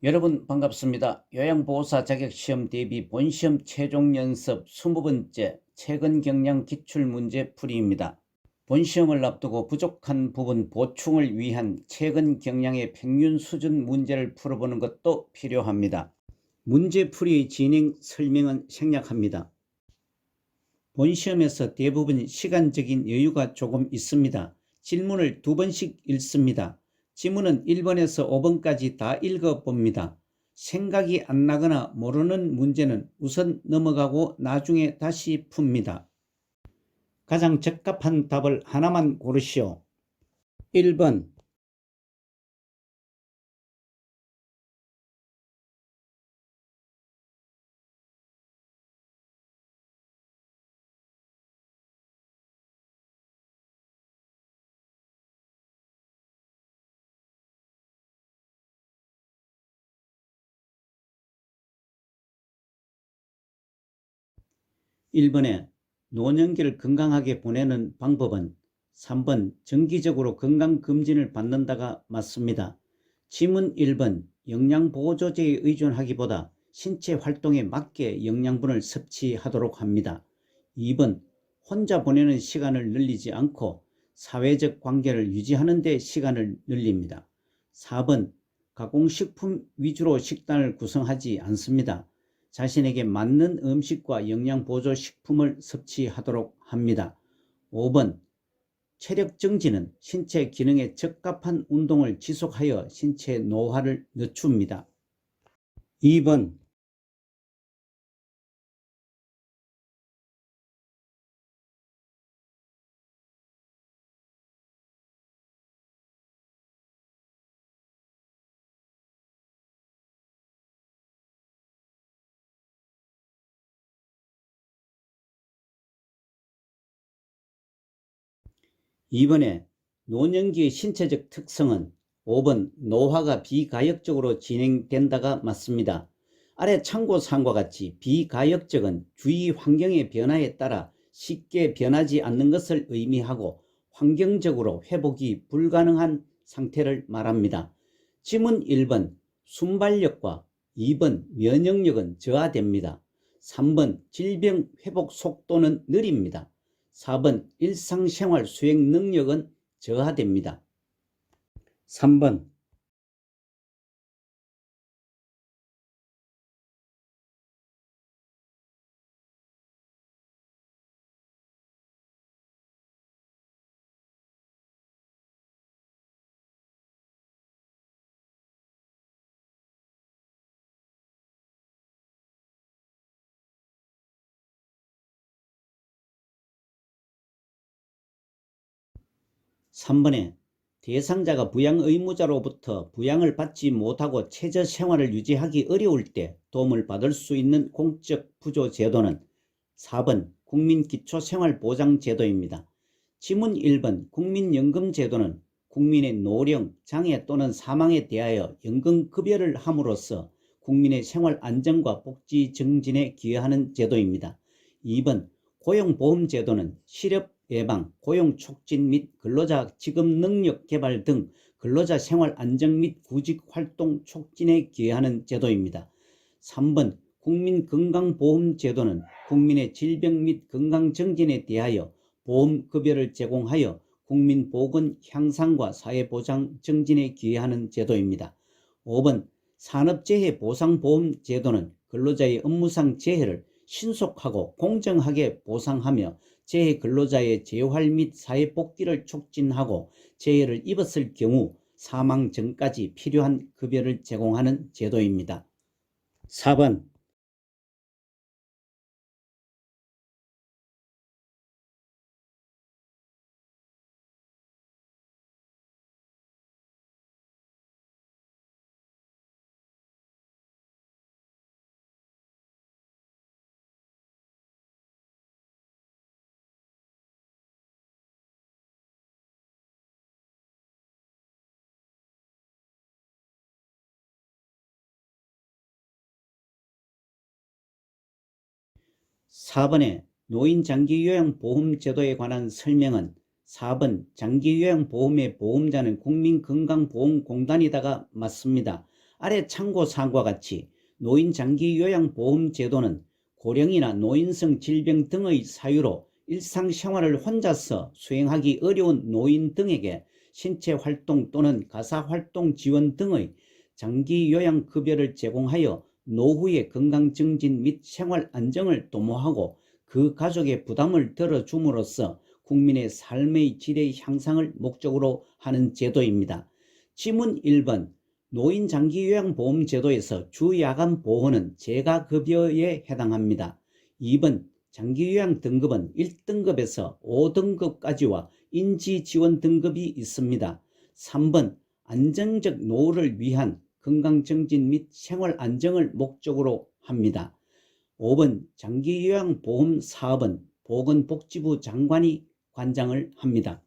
여러분 반갑습니다. 요양보호사 자격시험 대비 본시험 최종연습 20번째 최근 경량 기출문제 풀이입니다. 본시험을 앞두고 부족한 부분 보충을 위한 최근 경량의 평균 수준 문제를 풀어보는 것도 필요합니다. 문제 풀이의 진행 설명은 생략합니다. 본시험에서 대부분 시간적인 여유가 조금 있습니다. 질문을 2번씩 읽습니다. 지문은 1번에서 5번까지 다 읽어봅니다. 생각이 안 나거나 모르는 문제는 우선 넘어가고 나중에 다시 풉니다. 가장 적합한 답을 하나만 고르시오. 1번, 1번에 노년기를 건강하게 보내는 방법은 3번 정기적으로 건강검진을 받는다가 맞습니다. 지문 1번 영양보조제에 의존하기보다 신체 활동에 맞게 영양분을 섭취하도록 합니다. 2번 혼자 보내는 시간을 늘리지 않고 사회적 관계를 유지하는 데 시간을 늘립니다. 4번 가공식품 위주로 식단을 구성하지 않습니다. 자신에게 맞는 음식과 영양보조식품을 섭취하도록 합니다. 5번 체력 정지는 신체 기능에 적합한 운동을 지속하여 신체 노화를 늦춥니다. 2번, 2번에 노년기의 신체적 특성은 5번 노화가 비가역적으로 진행된다가 맞습니다. 아래 참고사항과 같이 비가역적은 주위 환경의 변화에 따라 쉽게 변하지 않는 것을 의미하고 환경적으로 회복이 불가능한 상태를 말합니다. 지문 1번 순발력과 2번 면역력은 저하됩니다. 3번 질병 회복 속도는 느립니다. 4번 일상생활 수행 능력은 저하됩니다. 3번, 3번에 대상자가 부양 의무자로부터 부양을 받지 못하고 최저 생활을 유지하기 어려울 때 도움을 받을 수 있는 공적 부조 제도는 4번 국민기초생활보장제도입니다. 지문 1번 국민연금제도는 국민의 노령, 장애 또는 사망에 대하여 연금급여를 함으로써 국민의 생활 안정과 복지 증진에 기여하는 제도입니다. 2번 고용보험제도는 실업 예방, 고용 촉진 및 근로자 직업 능력 개발 등 근로자 생활 안정 및 구직 활동 촉진에 기여하는 제도입니다. 3번 국민건강보험제도는 국민의 질병 및 건강 정진에 대하여 보험급여를 제공하여 국민 보건 향상과 사회보장 증진에 기여하는 제도입니다. 5번 산업재해보상보험제도는 근로자의 업무상 재해를 신속하고 공정하게 보상하며 재해 근로자의 재활 및 사회복귀를 촉진하고 재해를 입었을 경우 사망 전까지 필요한 급여를 제공하는 제도입니다. 4번, 4번의 노인장기요양보험제도에 관한 설명은 4번 장기요양보험의 보험자는 국민건강보험공단이다가 맞습니다. 아래 참고사항과 같이 노인 장기 요양보험 제도는 고령이나 노인성 질병 등의 사유로 일상생활을 혼자서 수행하기 어려운 노인 등에게 신체활동 또는 가사활동 지원 등의 장기 요양급여를 제공하여 노후의 건강증진 및 생활안정을 도모하고 그 가족의 부담을 덜어줌으로써 국민의 삶의 질의 향상을 목적으로 하는 제도입니다. 지문 1번 노인장기요양보험제도에서 주야간보호는 재가급여에 해당합니다. 2번 장기요양 등급은 1등급에서 5등급까지와 인지지원 등급이 있습니다. 3번 안정적 노후를 위한 건강증진 및 생활안정을 목적으로 합니다. 5번 장기요양보험 사업은 보건복지부 장관이 관장을 합니다.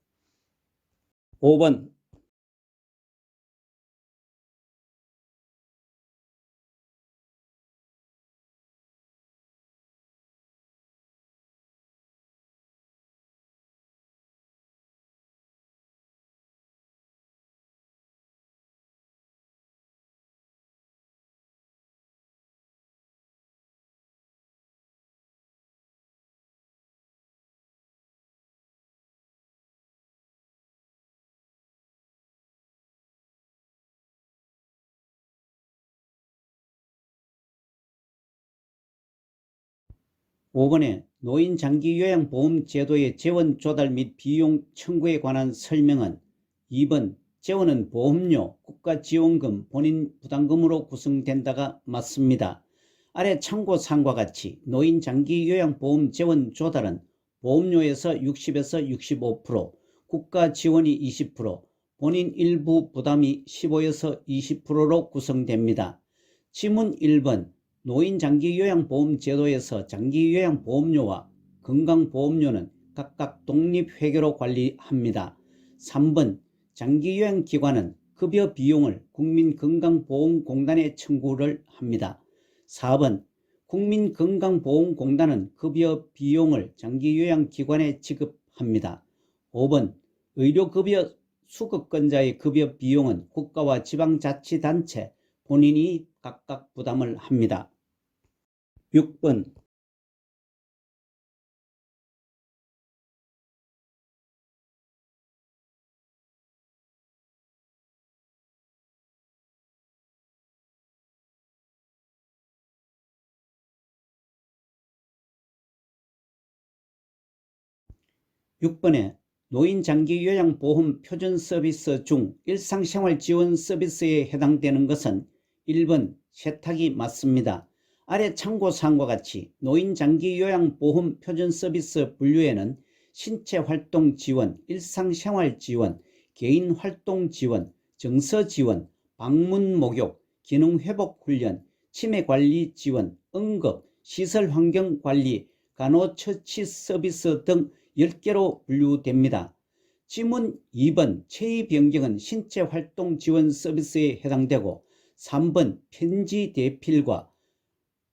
5번 5번에 노인장기요양보험 제도의 재원 조달 및 비용 청구에 관한 설명은 2번 재원은 보험료, 국가지원금, 본인 부담금으로 구성된다가 맞습니다. 아래 참고사항과 같이 노인장기요양보험 재원 조달은 보험료에서 60에서 65%, 국가지원이 20%, 본인 일부 부담이 15에서 20%로 구성됩니다. 지문 1번 노인장기요양보험제도에서 장기요양보험료와 건강보험료는 각각 독립회계로 관리합니다. 3번 장기요양기관은 급여 비용을 국민건강보험공단에 청구를 합니다. 4번 국민건강보험공단은 급여 비용을 장기요양기관에 지급합니다. 5번 의료급여 수급권자의 급여 비용은 국가와 지방자치단체, 본인이 각각 부담을 합니다. 6번 6번에 노인장기요양보험 표준서비스 중 일상생활지원 서비스에 해당되는 것은 1번 세탁이 맞습니다. 아래 참고사항과 같이 노인장기요양보험 표준서비스 분류에는 신체활동지원, 일상생활지원, 개인활동지원, 정서지원, 방문목욕, 기능회복훈련, 치매관리지원, 응급, 시설환경관리, 간호처치 서비스 등 10개로 분류됩니다. 지문 2번 체위 변경은 신체활동 지원 서비스에 해당되고 3번 편지 대필과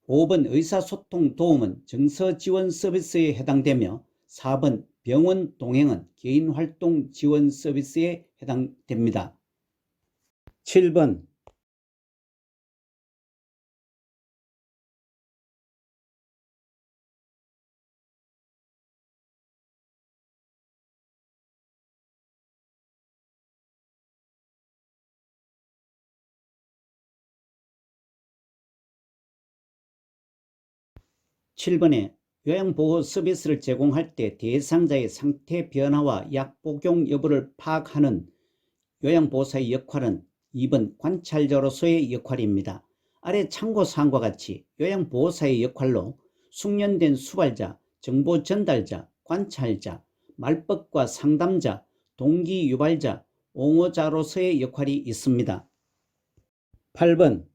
5번 의사소통 도움은 정서지원 서비스에 해당되며 4번 병원 동행은 개인활동 지원 서비스에 해당됩니다. 7번 7번에 요양보호 서비스를 제공할 때 대상자의 상태 변화와 약 복용 여부를 파악하는 요양보호사의 역할은 2번 관찰자로서의 역할입니다. 아래 참고사항과 같이 요양보호사의 역할로 숙련된 수발자, 정보 전달자, 관찰자, 말벗과 상담자, 동기 유발자, 옹호자로서의 역할이 있습니다. 8번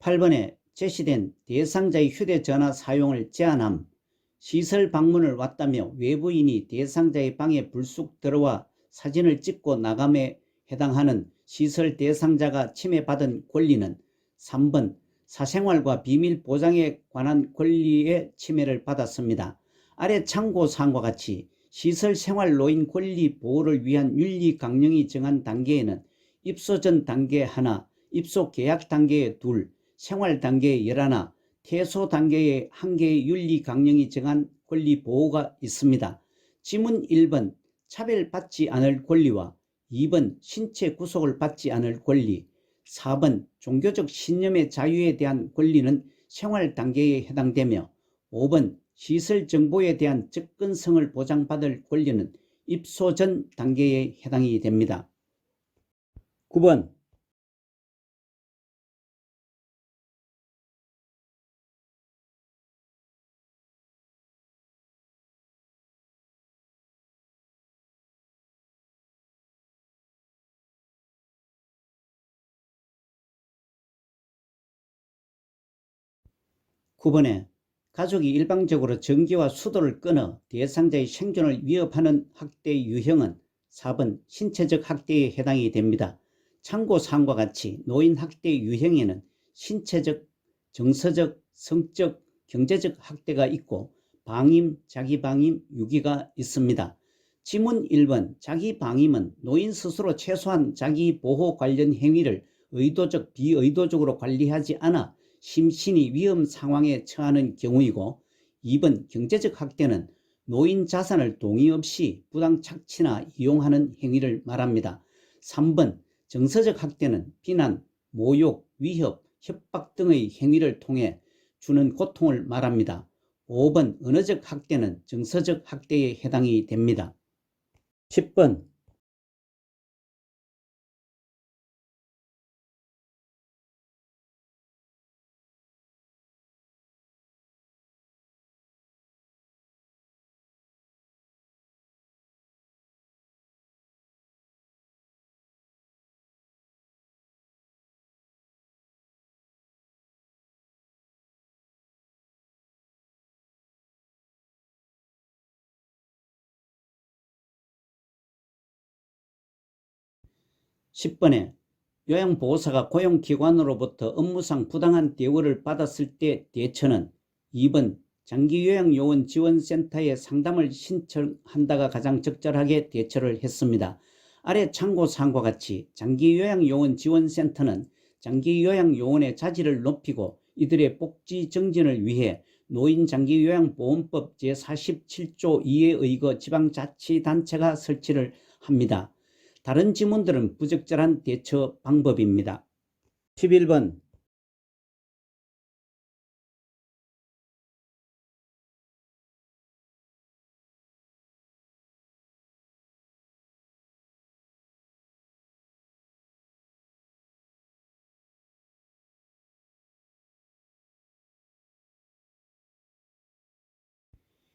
8번에 제시된 대상자의 휴대전화 사용을 제한함. 시설 방문을 왔다며 외부인이 대상자의 방에 불쑥 들어와 사진을 찍고 나감에 해당하는 시설 대상자가 침해받은 권리는 3번 사생활과 비밀 보장에 관한 권리의 침해를 받았습니다. 아래 참고사항과 같이 시설 생활노인 권리 보호를 위한 윤리 강령이 정한 단계에는 입소 전 단계 하나, 입소 계약 단계에 둘, 생활 단계에 11, 퇴소 단계에 1개의 윤리 강령이 정한 권리 보호가 있습니다. 지문 1번 차별받지 않을 권리와 2번 신체 구속을 받지 않을 권리, 4번 종교적 신념의 자유에 대한 권리는 생활 단계에 해당되며 5번 시설 정보에 대한 접근성을 보장받을 권리는 입소 전 단계에 해당이 됩니다. 9번 9번에 가족이 일방적으로 전기와 수도를 끊어 대상자의 생존을 위협하는 학대 유형은 4번 신체적 학대에 해당이 됩니다. 참고사항과 같이 노인 학대 유형에는 신체적, 정서적, 성적, 경제적 학대가 있고 방임, 자기방임, 유기가 있습니다. 지문 1번 자기방임은 노인 스스로 최소한 자기보호 관련 행위를 의도적, 비의도적으로 관리하지 않아 심신이 위험 상황에 처하는 경우이고 2번 경제적 학대는 노인 자산을 동의 없이 부당 착취나 이용하는 행위를 말합니다. 3번 정서적 학대는 비난, 모욕, 위협, 협박 등의 행위를 통해 주는 고통을 말합니다. 5번 언어적 학대는 정서적 학대에 해당이 됩니다. 10번 10번에 요양보호사가 고용기관으로부터 업무상 부당한 대우를 받았을 때 대처는 2번 장기요양요원지원센터에 상담을 신청한다가 가장 적절하게 대처를 했습니다. 아래 참고사항과 같이 장기요양요원지원센터는 장기요양요원의 자질을 높이고 이들의 복지 정진을 위해 노인장기요양보험법 제47조 2에 의거 지방자치단체가 설치를 합니다. 다른 지문들은 부적절한 대처 방법입니다. 11번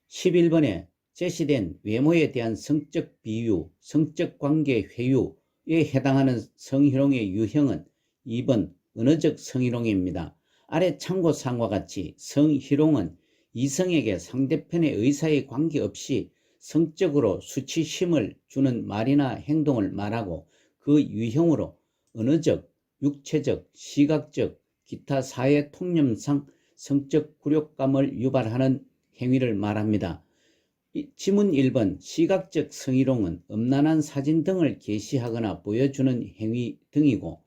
11번에 제시된 외모에 대한 성적 비유, 성적 관계 회유에 해당하는 성희롱의 유형은 2번 언어적 성희롱입니다. 아래 참고사항과 같이 성희롱은 이성에게 상대편의 의사에 관계없이 성적으로 수치심을 주는 말이나 행동을 말하고 그 유형으로 언어적, 육체적, 시각적, 기타 사회 통념상 성적 굴욕감을 유발하는 행위를 말합니다. 지문 1번 시각적 성희롱은 음란한 사진 등을 게시하거나 보여주는 행위 등이고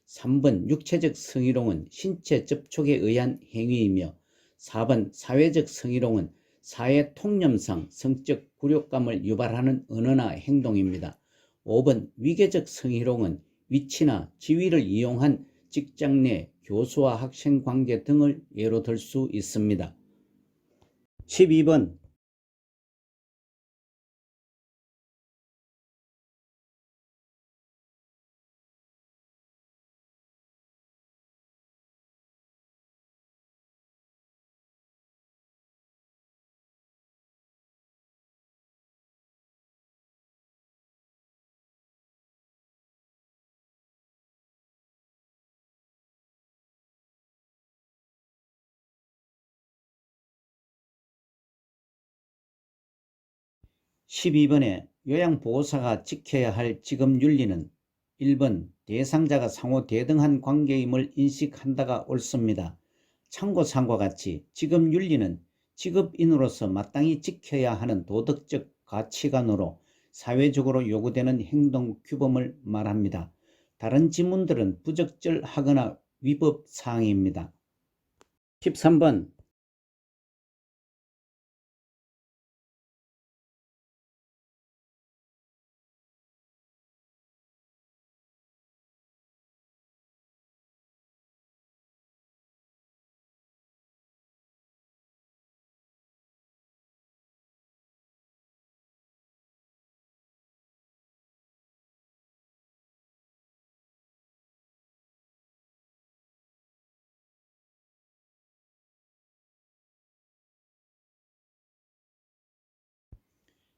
3번 육체적 성희롱은 신체 접촉에 의한 행위이며 4번 사회적 성희롱은 사회 통념상 성적 굴욕감을 유발하는 언어나 행동입니다. 5번 위계적 성희롱은 위치나 지위를 이용한 직장 내 교수와 학생 관계 등을 예로 들 수 있습니다. 12번 12번에 요양보호사가 지켜야 할 직업윤리는 1번 대상자가 상호 대등한 관계임을 인식한다가 옳습니다. 참고사항과 같이 직업윤리는 직업인으로서 마땅히 지켜야 하는 도덕적 가치관으로 사회적으로 요구되는 행동 규범을 말합니다. 다른 지문들은 부적절하거나 위법 사항입니다.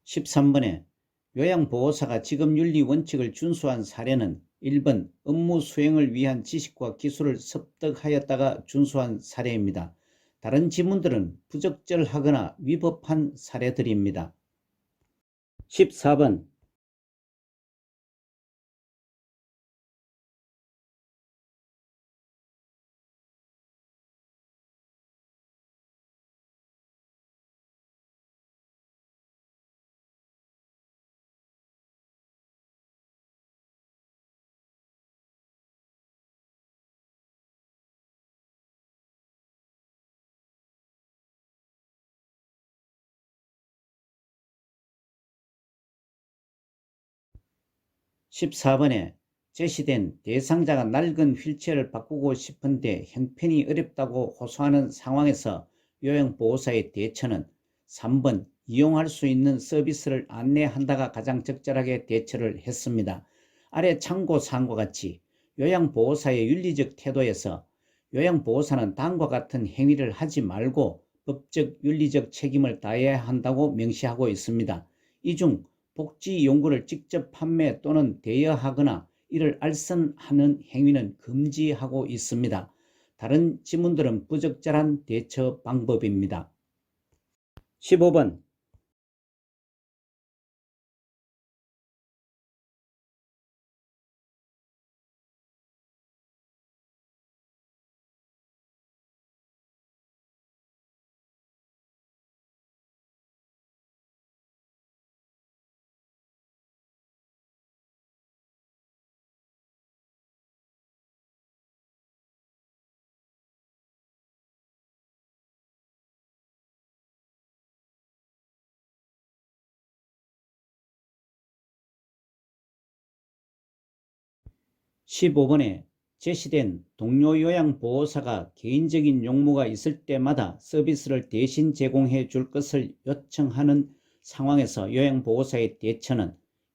13번 요양보호사가 직업윤리 원칙을 준수한 사례는 1번 업무 수행을 위한 지식과 기술을 습득하였다가 준수한 사례입니다. 다른 지문들은 부적절하거나 위법한 사례들입니다. 14번 제시된 대상자가 낡은 휠체어를 바꾸고 싶은데 형편이 어렵다고 호소하는 상황에서 요양보호사의 대처는 3번 이용할 수 있는 서비스를 안내한다가 가장 적절하게 대처를 했습니다. 아래 참고사항과 같이 요양보호사의 윤리적 태도에서 요양보호사는 다음과 같은 행위를 하지 말고 법적 윤리적 책임을 다해야 한다고 명시하고 있습니다. 이 중 복지 용구를 직접 판매 또는 대여하거나 이를 알선하는 행위는 금지하고 있습니다. 다른 지문들은 부적절한 대처 방법입니다. 15번 제시된 동료 요양보호사가 개인적인 용무가 있을 때마다 서비스를 대신 제공해 줄 것을 요청하는 상황에서 요양보호사의 대처는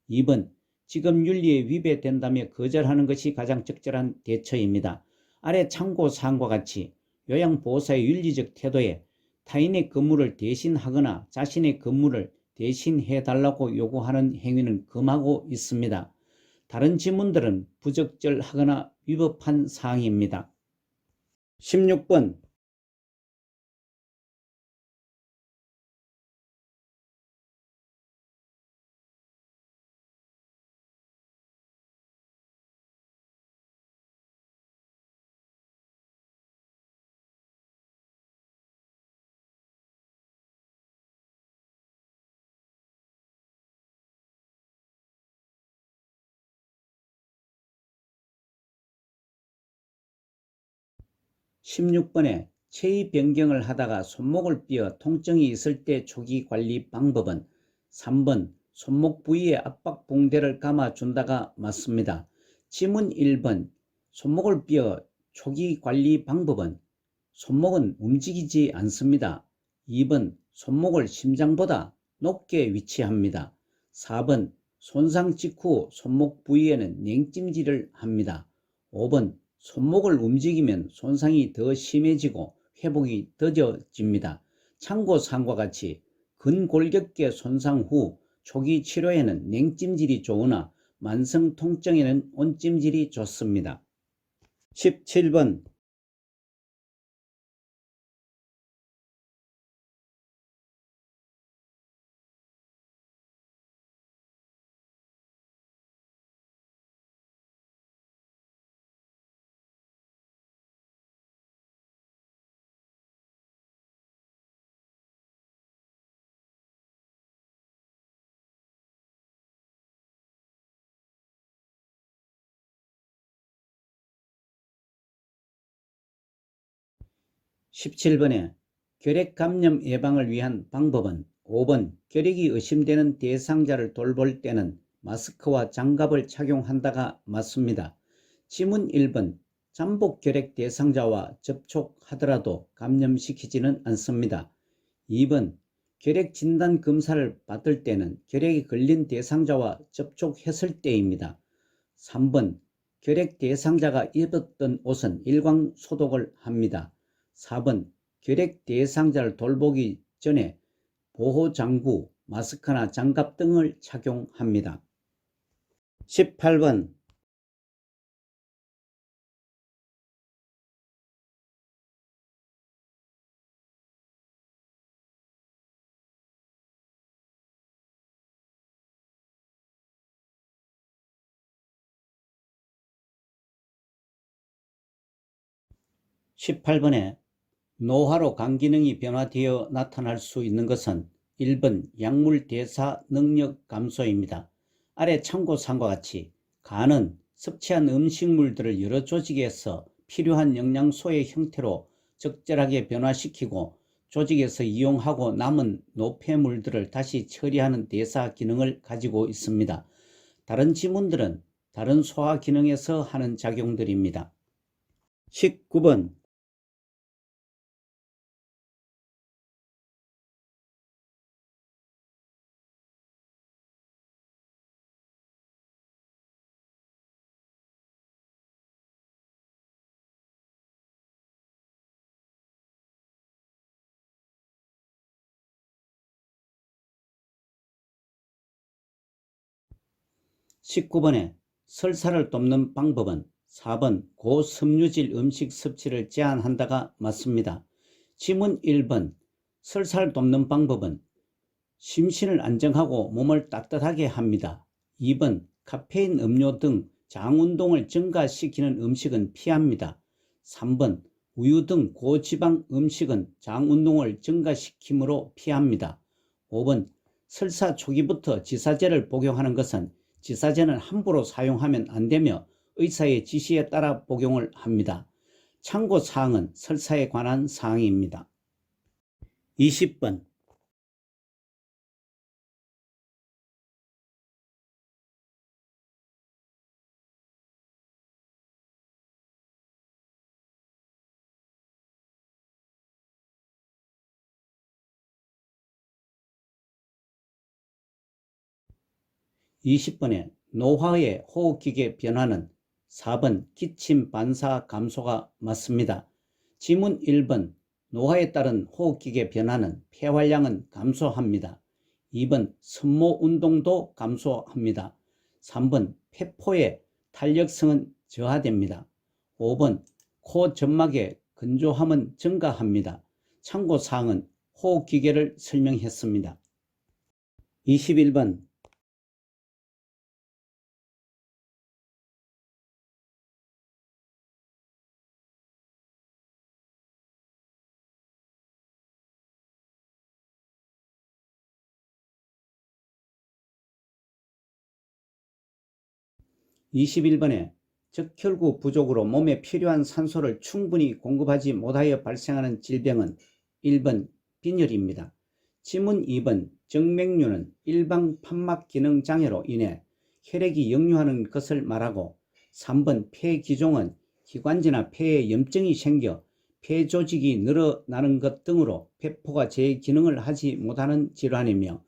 2번 직업윤리에 위배된다며 거절하는 것이 가장 적절한 대처입니다. 아래 참고사항과 같이 요양보호사의 윤리적 태도에 타인의 근무를 대신하거나 자신의 근무를 대신해달라고 요구하는 행위는 금하고 있습니다. 다른 지문들은 부적절하거나 위법한 사항입니다. 16번 체위 변경을 하다가 손목을 삐어 통증이 있을 때 초기 관리 방법은 3번 손목 부위에 압박 붕대를 감아준다가 맞습니다. 지문 1번 손목을 삐어 초기 관리 방법은 손목은 움직이지 않습니다. 2번 손목을 심장보다 높게 위치합니다. 4번 손상 직후 손목 부위에는 냉찜질을 합니다. 5번 손목을 움직이면 손상이 더 심해지고 회복이 더뎌집니다. 참고사항과 같이 근골격계 손상 후 초기 치료에는 냉찜질이 좋으나 만성 통증에는 온찜질이 좋습니다. 17번 17번에 결핵 감염 예방을 위한 방법은 5번 결핵이 의심되는 대상자를 돌볼 때는 마스크와 장갑을 착용한다가 맞습니다. 지문 1번 잠복 결핵 대상자와 접촉하더라도 감염시키지는 않습니다. 2번 결핵 진단 검사를 받을 때는 결핵이 걸린 대상자와 접촉했을 때입니다. 3번 결핵 대상자가 입었던 옷은 일광 소독을 합니다. 4번 결핵 대상자를 돌보기 전에 보호장구, 마스크나 장갑 등을 착용합니다. 18번 18번에 노화로 간 기능이 변화되어 나타날 수 있는 것은 1번 약물 대사 능력 감소입니다. 아래 참고사항과 같이 간은 섭취한 음식물들을 여러 조직에서 필요한 영양소의 형태로 적절하게 변화시키고 조직에서 이용하고 남은 노폐물들을 다시 처리하는 대사 기능을 가지고 있습니다. 다른 지문들은 다른 소화 기능에서 하는 작용들입니다. 19번 19번에 설사를 돕는 방법은 4번 고섬유질 음식 섭취를 제한한다가 맞습니다. 지문 1번 설사를 돕는 방법은 심신을 안정하고 몸을 따뜻하게 합니다. 2번 카페인 음료 등 장운동을 증가시키는 음식은 피합니다. 3번 우유 등 고지방 음식은 장운동을 증가시키므로 피합니다. 5번 설사 초기부터 지사제를 복용하는 것은 지사제는 함부로 사용하면 안되며 의사의 지시에 따라 복용을 합니다. 참고사항은 설사에 관한 사항입니다. 20번 20번에 노화의 호흡기계 변화는 4번 기침 반사 감소가 맞습니다. 지문 1번 노화에 따른 호흡기계 변화는 폐활량은 감소합니다. 2번 섬모 운동도 감소합니다. 3번 폐포의 탄력성은 저하됩니다. 5번 코 점막의 건조함은 증가합니다. 참고사항은 호흡기계를 설명했습니다. 21번 21번에 적혈구 부족으로 몸에 필요한 산소를 충분히 공급하지 못하여 발생하는 질병은 1번 빈혈입니다. 지문 2번 정맥류는 일방 판막 기능 장애로 인해 혈액이 역류하는 것을 말하고 3번 폐기종은 기관지나 폐에 염증이 생겨 폐 조직이 늘어나는 것 등으로 폐포가 제 기능을 하지 못하는 질환이며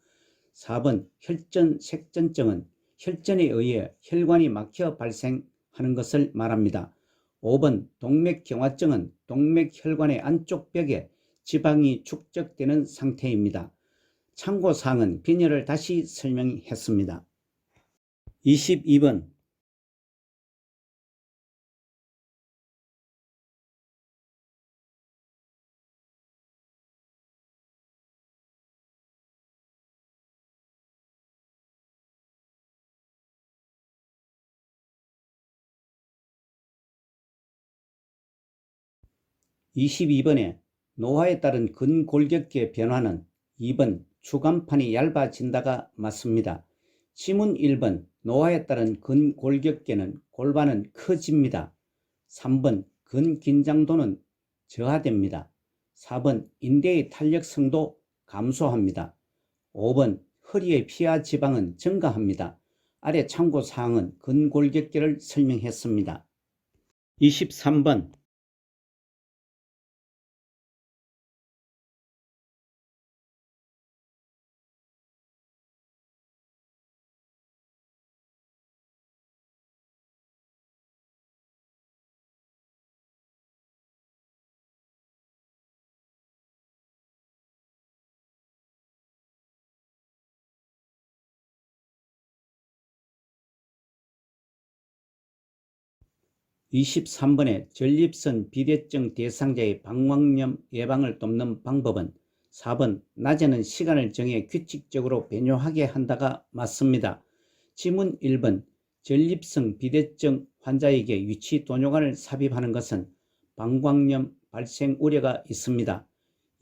4번 혈전색전증은 혈전에 의해 혈관이 막혀 발생하는 것을 말합니다. 5번 동맥경화증은 동맥혈관의 안쪽 벽에 지방이 축적되는 상태입니다. 참고사항은 빈혈을 다시 설명했습니다. 22번 22번에 노화에 따른 근골격계 변화는 2번 추간판이 얇아진다가 맞습니다. 지문 1번 노화에 따른 근골격계는 골반은 커집니다. 3번 근긴장도는 저하됩니다. 4번 인대의 탄력성도 감소합니다. 5번 허리의 피하 지방은 증가합니다. 아래 참고사항은 근골격계를 설명했습니다. 23번 전립선 비대증 대상자의 방광염 예방을 돕는 방법은 4번 낮에는 시간을 정해 규칙적으로 배뇨하게 한다가 맞습니다. 지문 1번 전립선 비대증 환자에게 유치도뇨관을 삽입하는 것은 방광염 발생 우려가 있습니다.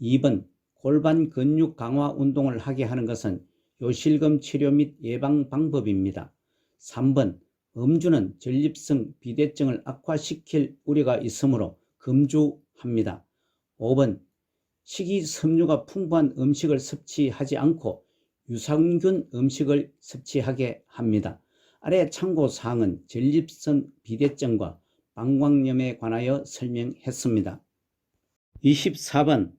2번 골반 근육 강화 운동을 하게 하는 것은 요실금 치료 및 예방 방법입니다. 3번 음주는 전립선 비대증을 악화시킬 우려가 있으므로 금주합니다. 5번 식이섬유가 풍부한 음식을 섭취하지 않고 유산균 음식을 섭취하게 합니다. 아래 참고사항은 전립선 비대증과 방광염에 관하여 설명했습니다. 24번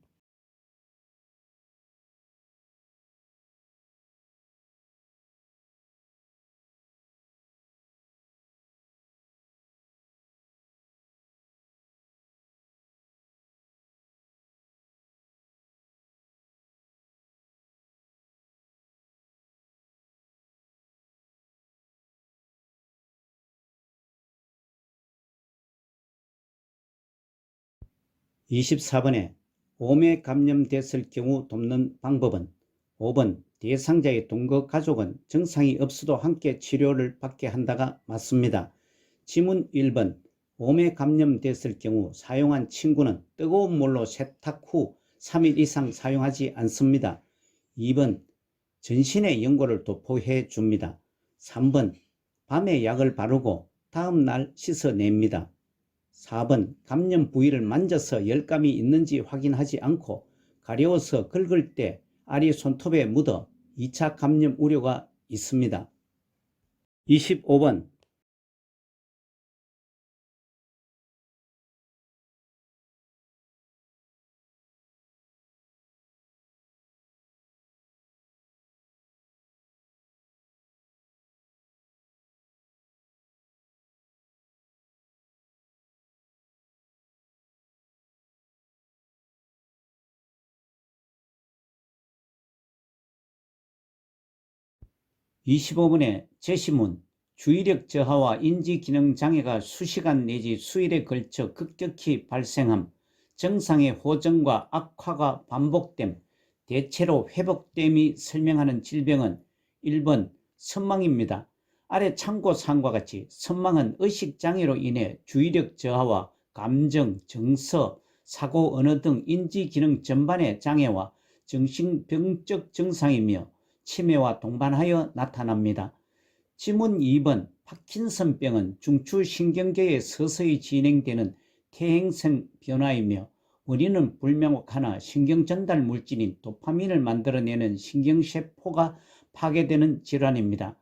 24번에 몸에 감염됐을 경우 돕는 방법은 5번 대상자의 동거 가족은 증상이 없어도 함께 치료를 받게 한다가 맞습니다. 지문 1번 몸에 감염됐을 경우 사용한 침구는 뜨거운 물로 세탁 후 3일 이상 사용하지 않습니다. 2번 전신에 연고를 도포해 줍니다. 3번 밤에 약을 바르고 다음 날 씻어냅니다. 4번 감염 부위를 만져서 열감이 있는지 확인하지 않고 가려워서 긁을 때 알이 손톱에 묻어 2차 감염 우려가 있습니다. 25번 25번의 제시문 주의력 저하와 인지기능 장애가 수시간 내지 수일에 걸쳐 급격히 발생함, 정상의 호전과 악화가 반복됨, 대체로 회복됨이 설명하는 질병은 1번 선망입니다. 아래 참고사항과 같이 선망은 의식장애로 인해 주의력 저하와 감정, 정서, 사고, 언어 등 인지기능 전반의 장애와 정신병적 증상이며 치매와 동반하여 나타납니다. 지문 2번 파킨슨병은 중추신경계에 서서히 진행되는 퇴행성 변화이며 원인은 불명확하나 신경전달 물질인 도파민을 만들어내는 신경세포가 파괴되는 질환입니다.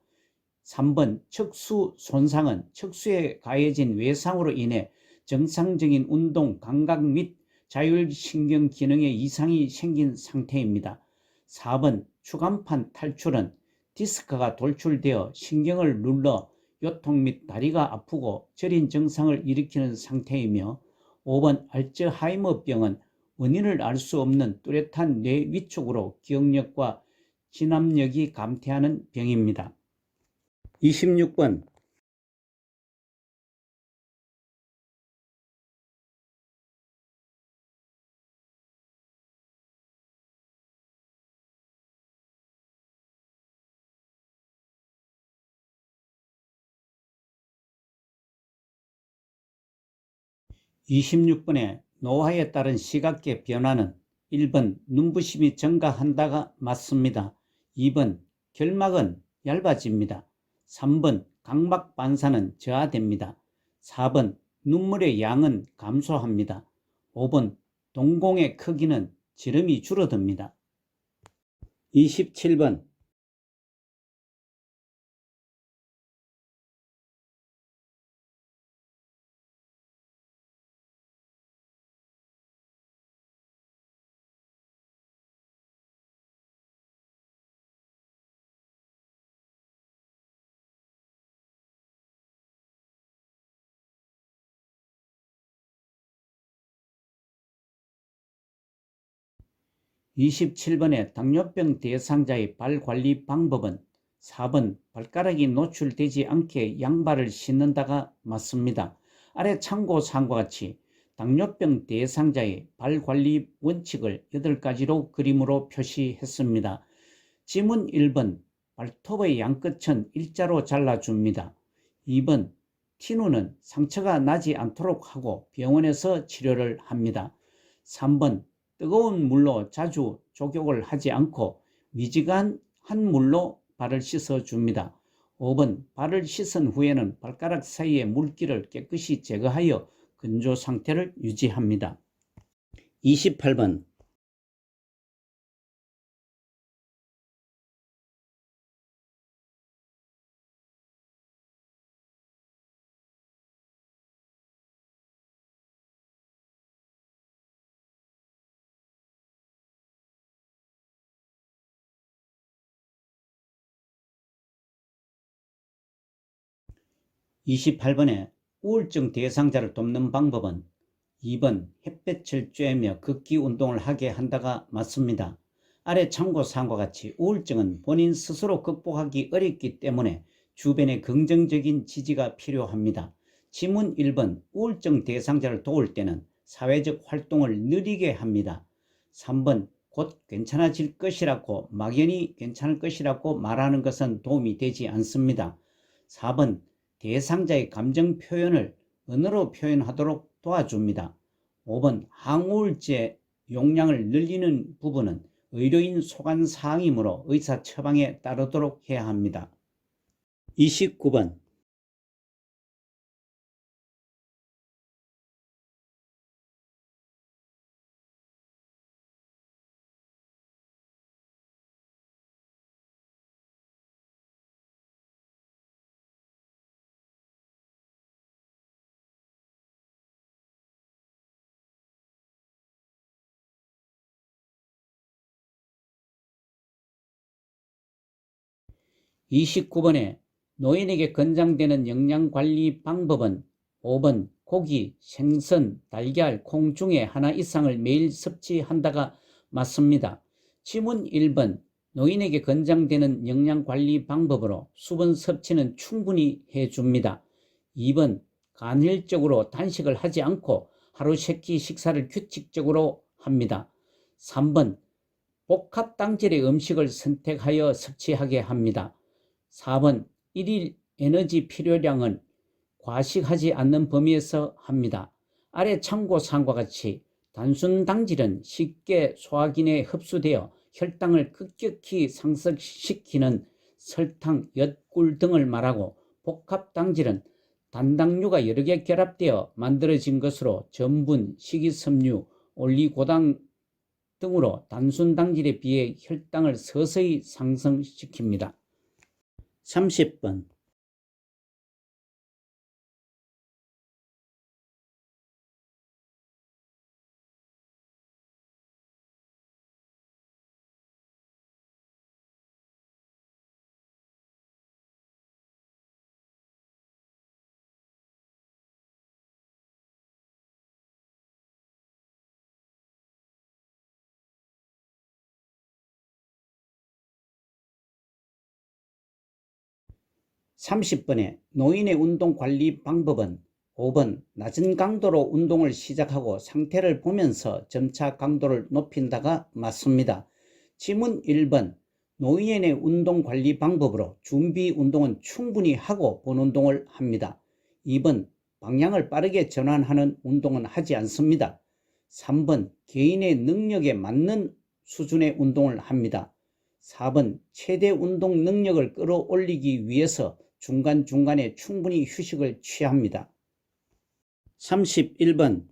3번 척수 손상은 척수에 가해진 외상으로 인해 정상적인 운동, 감각 및 자율신경 기능에 이상이 생긴 상태입니다. 4번 추간판 탈출은 디스크가 돌출되어 신경을 눌러 요통 및 다리가 아프고 저린 증상을 일으키는 상태이며 5번 알츠하이머병은 원인을 알 수 없는 뚜렷한 뇌 위축으로 기억력과 진압력이 감퇴하는 병입니다. 26번 26번에 노화에 따른 시각계 변화는 1번 눈부심이 증가한다가 맞습니다. 2번 결막은 얇아집니다. 3번 각막 반사는 저하됩니다. 4번 눈물의 양은 감소합니다. 5번 동공의 크기는 지름이 줄어듭니다. 27번 27번의 당뇨병 대상자의 발 관리 방법은 4번 발가락이 노출되지 않게 양발을 신는다가 맞습니다. 아래 참고사항과 같이 당뇨병 대상자의 발 관리 원칙을 8가지로 그림으로 표시했습니다. 지문 1번 발톱의 양끝은 일자로 잘라줍니다. 2번 티누는 상처가 나지 않도록 하고 병원에서 치료를 합니다. 3번 뜨거운 물로 자주 족욕을 하지 않고 미지근한 물로 발을 씻어줍니다. 5번 발을 씻은 후에는 발가락 사이의 물기를 깨끗이 제거하여 건조 상태를 유지합니다. 28번 28번에 우울증 대상자를 돕는 방법은 2번 햇볕을 쬐며 걷기 운동을 하게 한다가 맞습니다. 아래 참고사항과 같이 우울증은 본인 스스로 극복하기 어렵기 때문에 주변의 긍정적인 지지가 필요합니다. 지문 1번 우울증 대상자를 도울 때는 사회적 활동을 느리게 합니다. 3번 곧 괜찮아질 것이라고 막연히 괜찮을 것이라고 말하는 것은 도움이 되지 않습니다. 4번 대상자의 감정 표현을 언어로 표현하도록 도와줍니다. 5번 항우울제 용량을 늘리는 부분은 의료인 소관 사항이므로 의사 처방에 따르도록 해야 합니다. 29번 29번에 노인에게 권장되는 영양관리 방법은 5번 고기, 생선, 달걀, 콩 중에 하나 이상을 매일 섭취한다가 맞습니다. 지문 1번 노인에게 권장되는 영양관리 방법으로 수분 섭취는 충분히 해줍니다. 2번 간헐적으로 단식을 하지 않고 하루 3끼 식사를 규칙적으로 합니다. 3번 복합당질의 음식을 선택하여 섭취하게 합니다. 4번 일일 에너지 필요량은 과식하지 않는 범위에서 합니다. 아래 참고사항과 같이 단순 당질은 쉽게 소화기내에 흡수되어 혈당을 급격히 상승시키는 설탕, 엿, 꿀 등을 말하고 복합당질은 단당류가 여러 개 결합되어 만들어진 것으로 전분, 식이섬유, 올리고당 등으로 단순 당질에 비해 혈당을 서서히 상승시킵니다. 30번 30번에 노인의 운동 관리 방법은 5번 낮은 강도로 운동을 시작하고 상태를 보면서 점차 강도를 높인다가 맞습니다. 지문 1번 노인의 운동 관리 방법으로 준비 운동은 충분히 하고 본 운동을 합니다. 2번 방향을 빠르게 전환하는 운동은 하지 않습니다. 3번 개인의 능력에 맞는 수준의 운동을 합니다. 4번 최대 운동 능력을 끌어올리기 위해서 중간중간에 충분히 휴식을 취합니다. 31번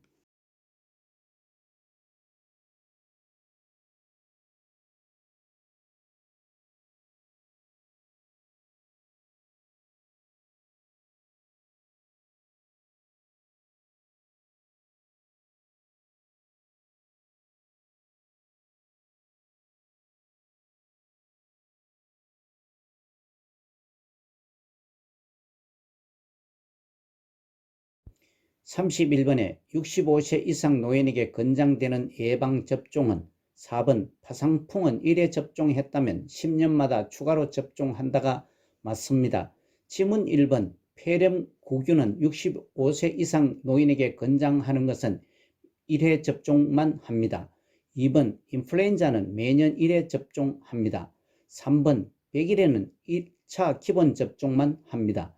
31번에 65세 이상 노인에게 권장되는 예방접종은 4번 파상풍은 1회 접종했다면 10년마다 추가로 접종한다가 맞습니다. 지문 1번 폐렴구균은 65세 이상 노인에게 권장하는 것은 1회 접종만 합니다. 2번 인플루엔자는 매년 1회 접종합니다. 3번 백일에는 1차 기본 접종만 합니다.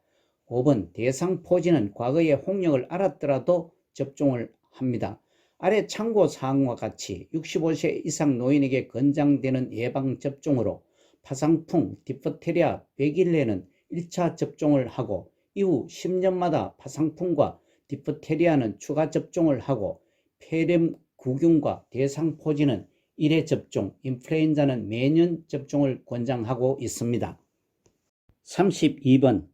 5번 대상포진은 과거에 홍역을 앓았더라도 접종을 합니다. 아래 참고사항과 같이 65세 이상 노인에게 권장되는 예방접종으로 파상풍, 디프테리아, 백일레는 1차 접종을 하고 이후 10년마다 파상풍과 디프테리아는 추가 접종을 하고 폐렴구균과 대상포진은 1회 접종, 인플루엔자는 매년 접종을 권장하고 있습니다. 32번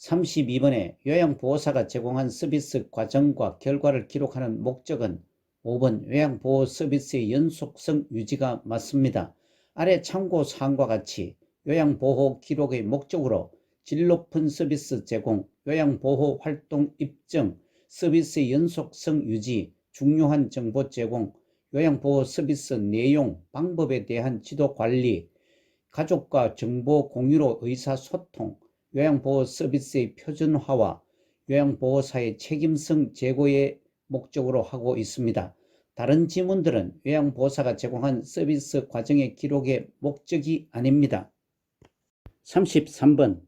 32번에 요양보호사가 제공한 서비스 과정과 결과를 기록하는 목적은 5번 요양보호 서비스의 연속성 유지가 맞습니다. 아래 참고사항과 같이 요양보호 기록의 목적으로 질 높은 서비스 제공, 요양보호 활동 입증, 서비스의 연속성 유지, 중요한 정보 제공, 요양보호 서비스 내용, 방법에 대한 지도 관리, 가족과 정보 공유로 의사소통, 요양보호 서비스의 표준화와 요양보호사의 책임성 제고의 목적으로 하고 있습니다. 다른 지문들은 요양보호사가 제공한 서비스 과정의 기록의 목적이 아닙니다. 33번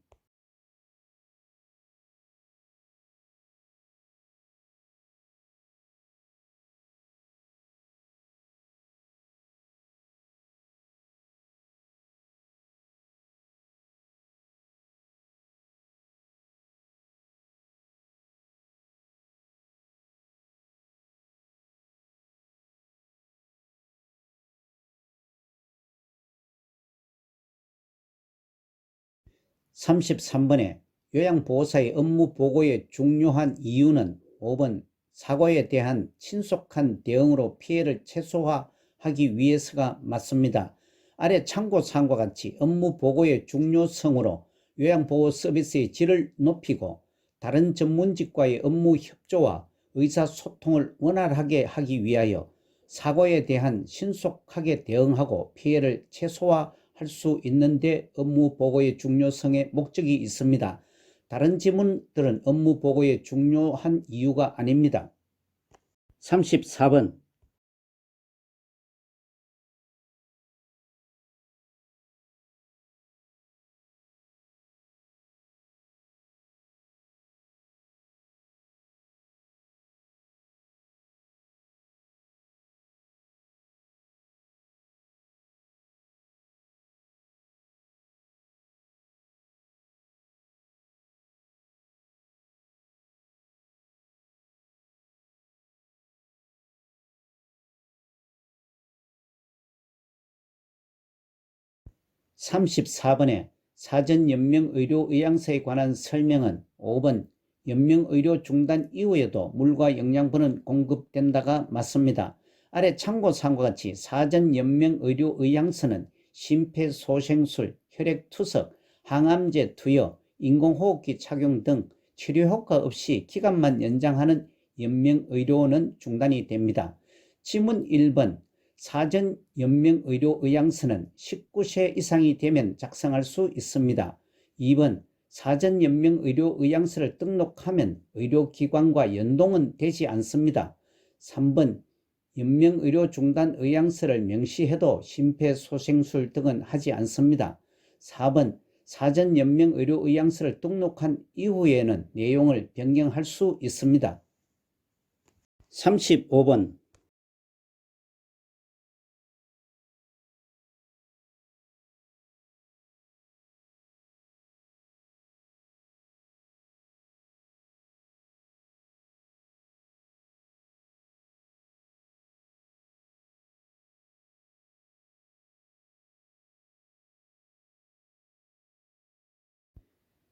33번에 요양보호사의 업무 보고의 중요한 이유는 5번 사고에 대한 신속한 대응으로 피해를 최소화하기 위해서가 맞습니다. 아래 참고사항과 같이 업무 보고의 중요성으로 요양보호 서비스의 질을 높이고 다른 전문직과의 업무 협조와 의사소통을 원활하게 하기 위하여 사고에 대한 신속하게 대응하고 피해를 최소화할 수 있는데 업무 보고의 중요성에 목적이 있습니다. 다른 지문들은 업무 보고의 중요한 이유가 아닙니다. 34번 (34번에) 사전연명의료의향서에 관한 설명은 5번 연명의료 중단 이후에도 물과 영양분은 공급된다가 맞습니다. 아래 참고사항과 같이 사전연명의료의향서는 심폐소생술, 혈액투석, 항암제 투여, 인공호흡기 착용 등 치료효과 없이 기간만 연장하는 연명의료는 중단이 됩니다. 지문 1번 사전연명의료의향서는 19세 이상이 되면 작성할 수 있습니다. 2번 사전연명의료의향서를 등록하면 의료기관과 연동은 되지 않습니다. 3번 연명의료 중단 의향서를 명시해도 심폐소생술 등은 하지 않습니다. 4번 사전연명의료의향서를 등록한 이후에는 내용을 변경할 수 있습니다. 35번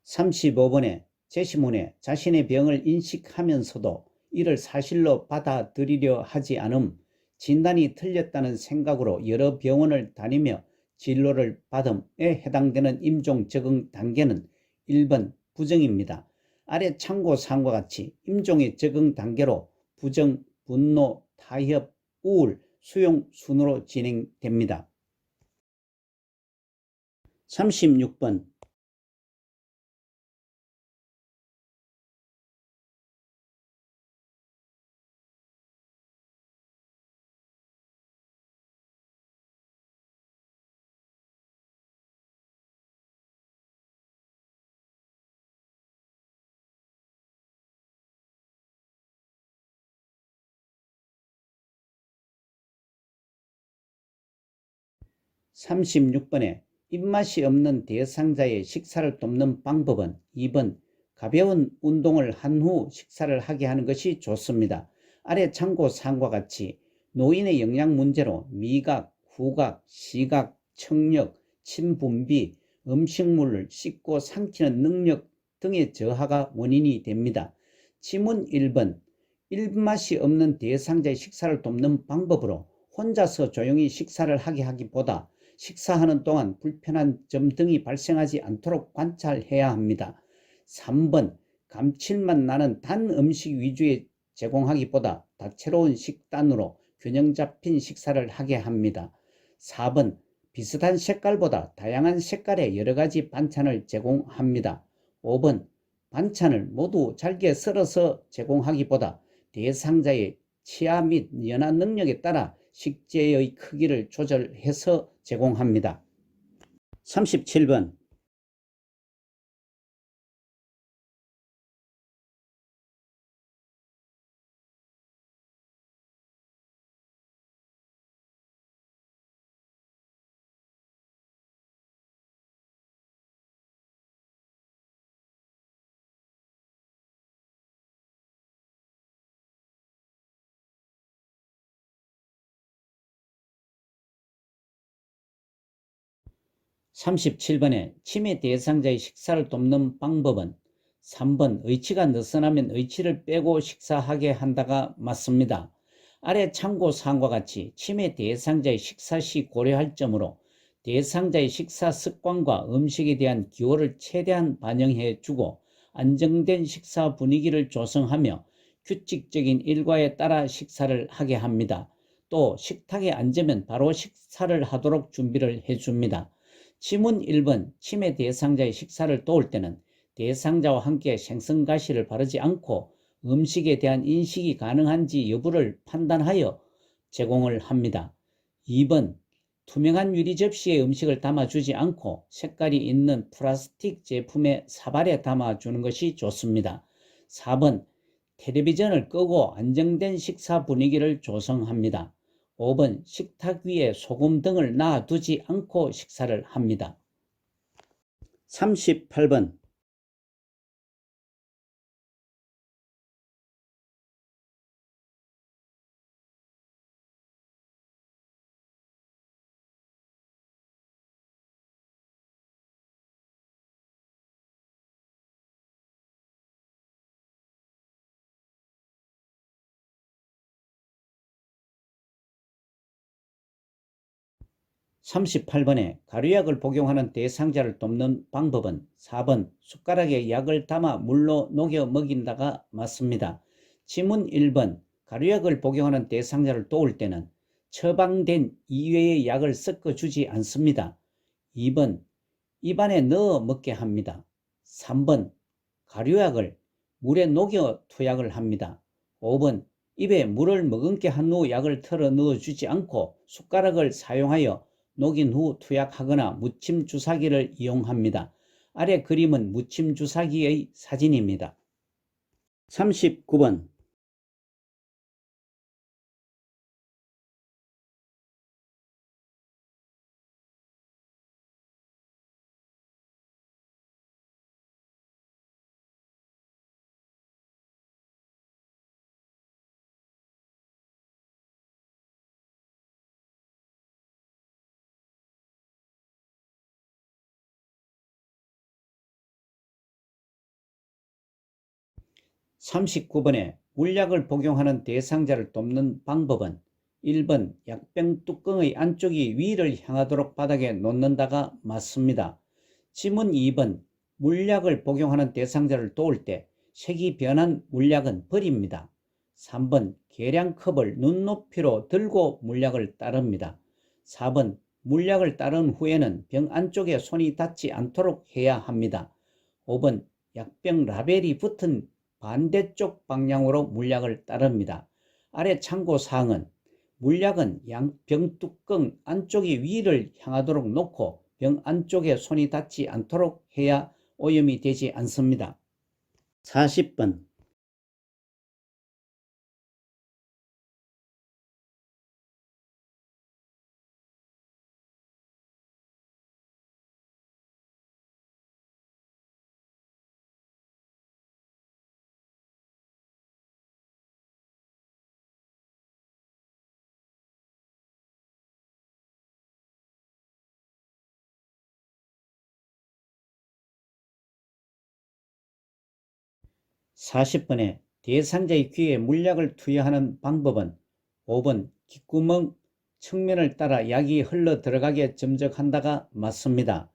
35번에 제시문에 자신의 병을 인식하면서도 이를 사실로 받아들이려 하지 않음, 진단이 틀렸다는 생각으로 여러 병원을 다니며 진료를 받음에 해당되는 임종 적응 단계는 1번 부정입니다. 아래 참고사항과 같이 임종의 적응 단계로 부정, 분노, 타협, 우울, 수용 순으로 진행됩니다. 36번 36번에 입맛이 없는 대상자의 식사를 돕는 방법은 2번 가벼운 운동을 한 후 식사를 하게 하는 것이 좋습니다. 아래 참고사항과 같이 노인의 영양 문제로 미각, 후각, 시각, 청력, 침분비, 음식물을 씹고 삼키는 능력 등의 저하가 원인이 됩니다. 지문 1번 입맛이 없는 대상자의 식사를 돕는 방법으로 혼자서 조용히 식사를 하게 하기보다 식사하는 동안 불편한 점 등이 발생하지 않도록 관찰해야 합니다. 3번 감칠맛 나는 단 음식 위주의 제공하기보다 다채로운 식단으로 균형 잡힌 식사를 하게 합니다. 4번 비슷한 색깔보다 다양한 색깔의 여러가지 반찬을 제공합니다. 5번 반찬을 모두 잘게 썰어서 제공하기보다 대상자의 치아 및 연화 능력에 따라 식재의 크기를 조절해서 제공합니다. 37번 37번에 치매 대상자의 식사를 돕는 방법은 3번 의치가 느슨하면 의치를 빼고 식사하게 한다가 맞습니다. 아래 참고사항과 같이 치매 대상자의 식사 시 고려할 점으로 대상자의 식사 습관과 음식에 대한 기호를 최대한 반영해 주고 안정된 식사 분위기를 조성하며 규칙적인 일과에 따라 식사를 하게 합니다. 또 식탁에 앉으면 바로 식사를 하도록 준비를 해줍니다. 지문 1번 치매 대상자의 식사를 도울 때는 대상자와 함께 생선가시를 바르지 않고 음식에 대한 인식이 가능한지 여부를 판단하여 제공을 합니다. 2번 투명한 유리 접시에 음식을 담아주지 않고 색깔이 있는 플라스틱 제품의 사발에 담아주는 것이 좋습니다. 4번 텔레비전을 끄고 안정된 식사 분위기를 조성합니다. 5번 식탁 위에 소금 등을 놔두지 않고 식사를 합니다. 38번 가류약을 복용하는 대상자를 돕는 방법은 4번 숟가락에 약을 담아 물로 녹여 먹인다가 맞습니다. 지문 1번 가류약을 복용하는 대상자를 도울 때는 처방된 이외의 약을 섞어주지 않습니다. 2번 입안에 넣어 먹게 합니다. 3번 가류약을 물에 녹여 투약을 합니다. 5번 입에 물을 머금게 한 후 약을 털어 넣어주지 않고 숟가락을 사용하여 녹인 후 투약하거나 무침 주사기를 이용합니다. 아래 그림은 무침 주사기의 사진입니다. 39번 39번에 물약을 복용하는 대상자를 돕는 방법은 1번 약병 뚜껑의 안쪽이 위를 향하도록 바닥에 놓는다가 맞습니다. 지문 2번 물약을 복용하는 대상자를 도울 때 색이 변한 물약은 버립니다. 3번 계량컵을 눈높이로 들고 물약을 따릅니다. 4번 물약을 따른 후에는 병 안쪽에 손이 닿지 않도록 해야 합니다. 5번 약병 라벨이 붙은 반대쪽 방향으로 물약을 따릅니다. 아래 참고사항은 물약은 병 뚜껑 안쪽이 위를 향하도록 놓고 병 안쪽에 손이 닿지 않도록 해야 오염이 되지 않습니다. 40번 40번에 대상자의 귀에 물약을 투여하는 방법은 5번 귓구멍 측면을 따라 약이 흘러 들어가게 점적한다가 맞습니다.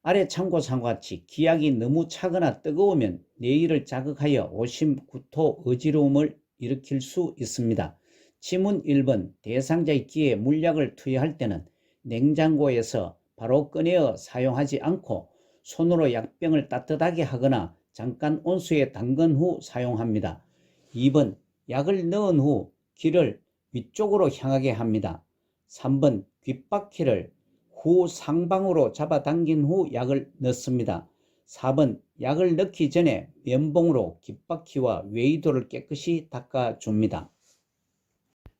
아래 참고사항과 같이 기약이 너무 차거나 뜨거우면 뇌를 자극하여 오심, 구토, 어지러움을 일으킬 수 있습니다. 지문 1번 대상자의 귀에 물약을 투여할 때는 냉장고에서 바로 꺼내어 사용하지 않고 손으로 약병을 따뜻하게 하거나 잠깐 온수에 담근 후 사용합니다. 2번 약을 넣은 후 귀를 위쪽으로 향하게 합니다. 3번 귓바퀴를 후 상방으로 잡아당긴 후 약을 넣습니다. 4번 약을 넣기 전에 면봉으로 귓바퀴와 외이도를 깨끗이 닦아줍니다.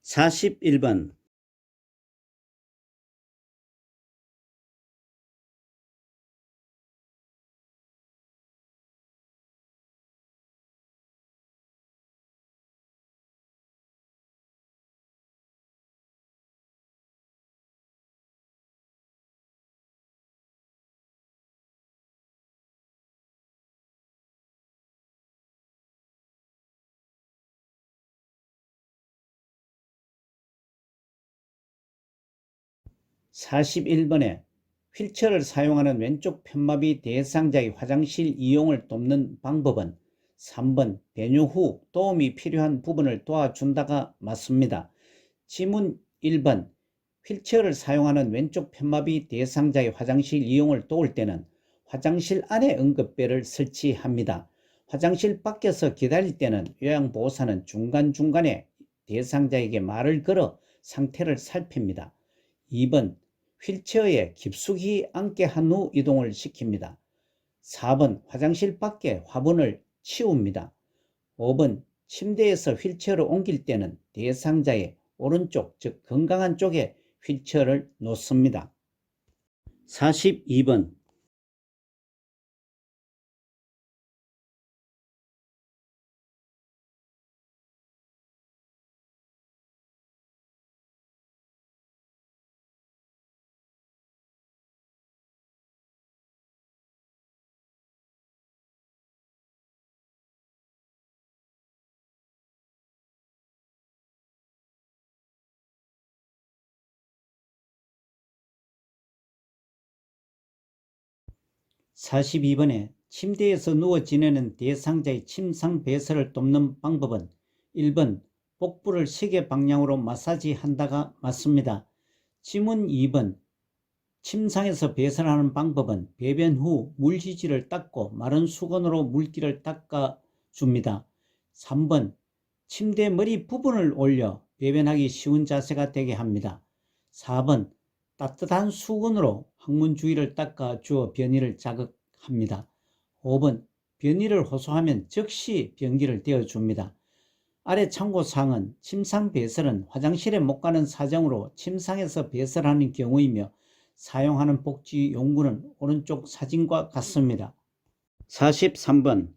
41번 41번에 휠체어를 사용하는 왼쪽 편마비 대상자의 화장실 이용을 돕는 방법은 3번 배뇨 후 도움이 필요한 부분을 도와준다가 맞습니다. 지문 1번 휠체어를 사용하는 왼쪽 편마비 대상자의 화장실 이용을 도울 때는 화장실 안에 응급배를 설치합니다. 화장실 밖에서 기다릴 때는 요양보호사는 중간중간에 대상자에게 말을 걸어 상태를 살핍니다. 2번 휠체어에 깊숙이 앉게 한 후 이동을 시킵니다. 4번 화장실 밖에 화분을 치웁니다. 5번 침대에서 휠체어를 옮길 때는 대상자의 오른쪽, 즉 건강한 쪽에 휠체어를 놓습니다. 42번 침대에서 누워 지내는 대상자의 침상 배설을 돕는 방법은 1번 복부를 시계 방향으로 마사지한다가 맞습니다. 지문 2번 침상에서 배설하는 방법은 배변 후 물휘지를 닦고 마른 수건으로 물기를 닦아줍니다. 3번 침대 머리 부분을 올려 배변하기 쉬운 자세가 되게 합니다. 4번 따뜻한 수건으로 항문 주위를 닦아주어 변이를 자극합니다. 5번 변이를 호소하면 즉시 변기를 대어줍니다. 아래 참고사항은 침상 배설은 화장실에 못 가는 사정으로 침상에서 배설하는 경우이며 사용하는 복지 용구는 오른쪽 사진과 같습니다. 43번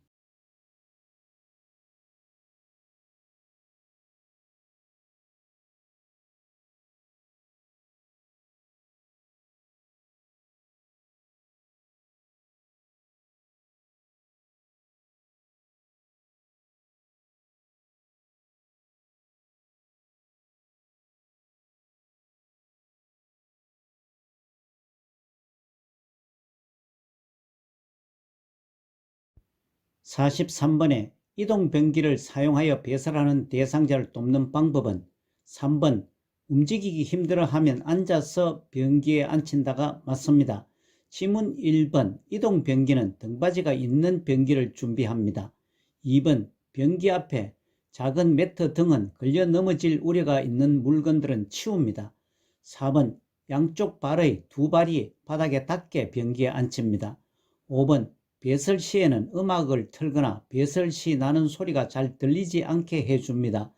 43번에 이동변기를 사용하여 배설하는 대상자를 돕는 방법은 3번 움직이기 힘들어하면 앉아서 변기에 앉힌다가 맞습니다. 지문 1번 이동변기는 등받이가 있는 변기를 준비합니다. 2번 변기 앞에 작은 매트 등은 걸려 넘어질 우려가 있는 물건들은 치웁니다. 4번 양쪽 발의 두 발이 바닥에 닿게 변기에 앉힙니다. 5번 배설 시에는 음악을 틀거나 배설 시 나는 소리가 잘 들리지 않게 해줍니다.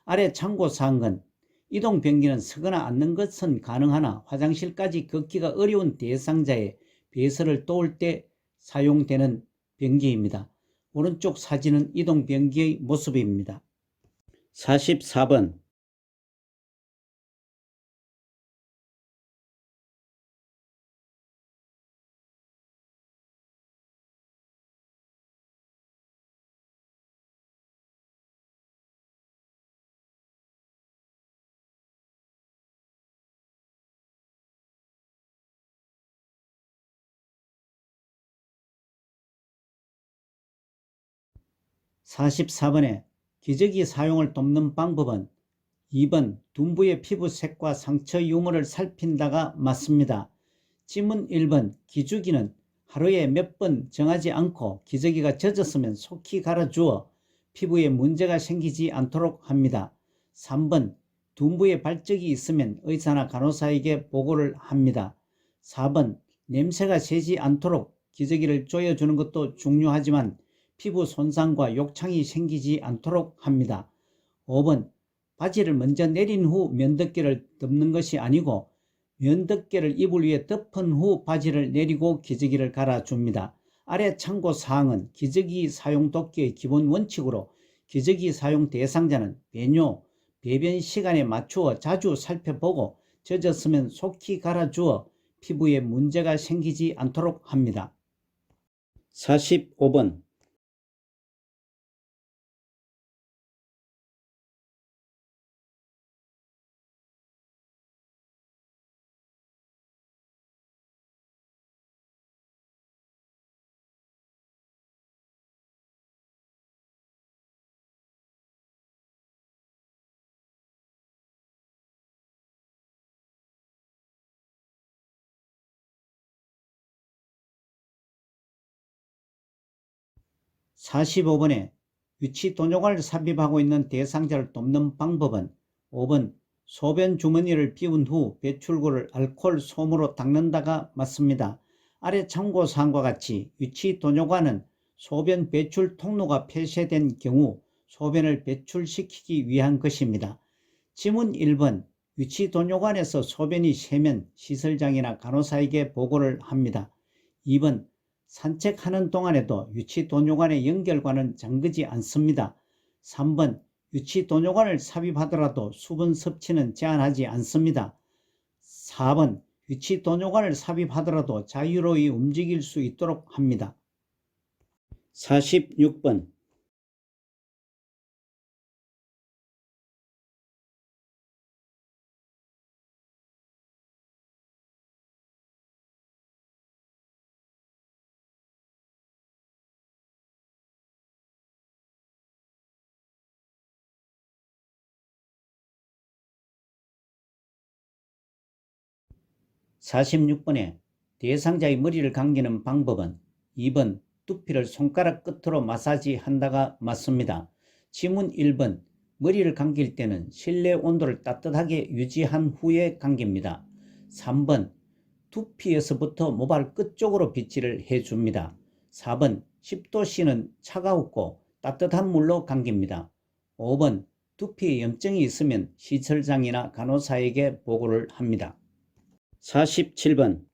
아래 참고사항은 이동변기는 서거나 앉는 것은 가능하나 화장실까지 걷기가 어려운 대상자의 배설을 도울 때 사용되는 변기입니다. 오른쪽 사진은 이동변기의 모습입니다. 44번 44번에 기저귀 사용을 돕는 방법은 2번 둔부의 피부색과 상처 유무를 살핀다가 맞습니다. 지문 1번 기저귀는 하루에 몇 번 정하지 않고 기저귀가 젖었으면 속히 갈아주어 피부에 문제가 생기지 않도록 합니다. 3번 둔부에 발적이 있으면 의사나 간호사에게 보고를 합니다. 4번 냄새가 새지 않도록 기저귀를 조여주는 것도 중요하지만 피부 손상과 욕창이 생기지 않도록 합니다. 5번 바지를 먼저 내린 후 면도기를 덮는 것이 아니고 면도기를 이불 위에 덮은 후 바지를 내리고 기저귀를 갈아줍니다. 아래 참고사항은 기저귀 사용 돕기의 기본 원칙으로 기저귀 사용 대상자는 배뇨, 배변 시간에 맞추어 자주 살펴보고 젖었으면 속히 갈아주어 피부에 문제가 생기지 않도록 합니다. 45번 45번에 유치 돈요관을 삽입하고 있는 대상자를 돕는 방법은 5번 소변 주머니를 비운 후 배출구를 알코올 솜으로 닦는다가 맞습니다. 아래 참고사항과 같이 유치 돈요관은 소변 배출 통로가 폐쇄된 경우 소변을 배출시키기 위한 것입니다. 지문 1번 유치 돈요관에서 소변이 새면 시설장이나 간호사에게 보고를 합니다. 2번 산책하는 동안에도 유치도뇨관의 연결관은 잠그지 않습니다. 3번 유치도뇨관을 삽입하더라도 수분 섭취는 제한하지 않습니다. 4번 유치도뇨관을 삽입하더라도 자유로이 움직일 수 있도록 합니다. 46번 46번에 대상자의 머리를 감기는 방법은 2번 두피를 손가락 끝으로 마사지 한다가 맞습니다. 지문 1번 머리를 감길 때는 실내 온도를 따뜻하게 유지한 후에 감깁니다. 3번 두피에서부터 모발 끝쪽으로 빗질을 해줍니다. 4번 10도씨는 차가웠고 따뜻한 물로 감깁니다. 5번 두피에 염증이 있으면 시설장이나 간호사에게 보고를 합니다. 47번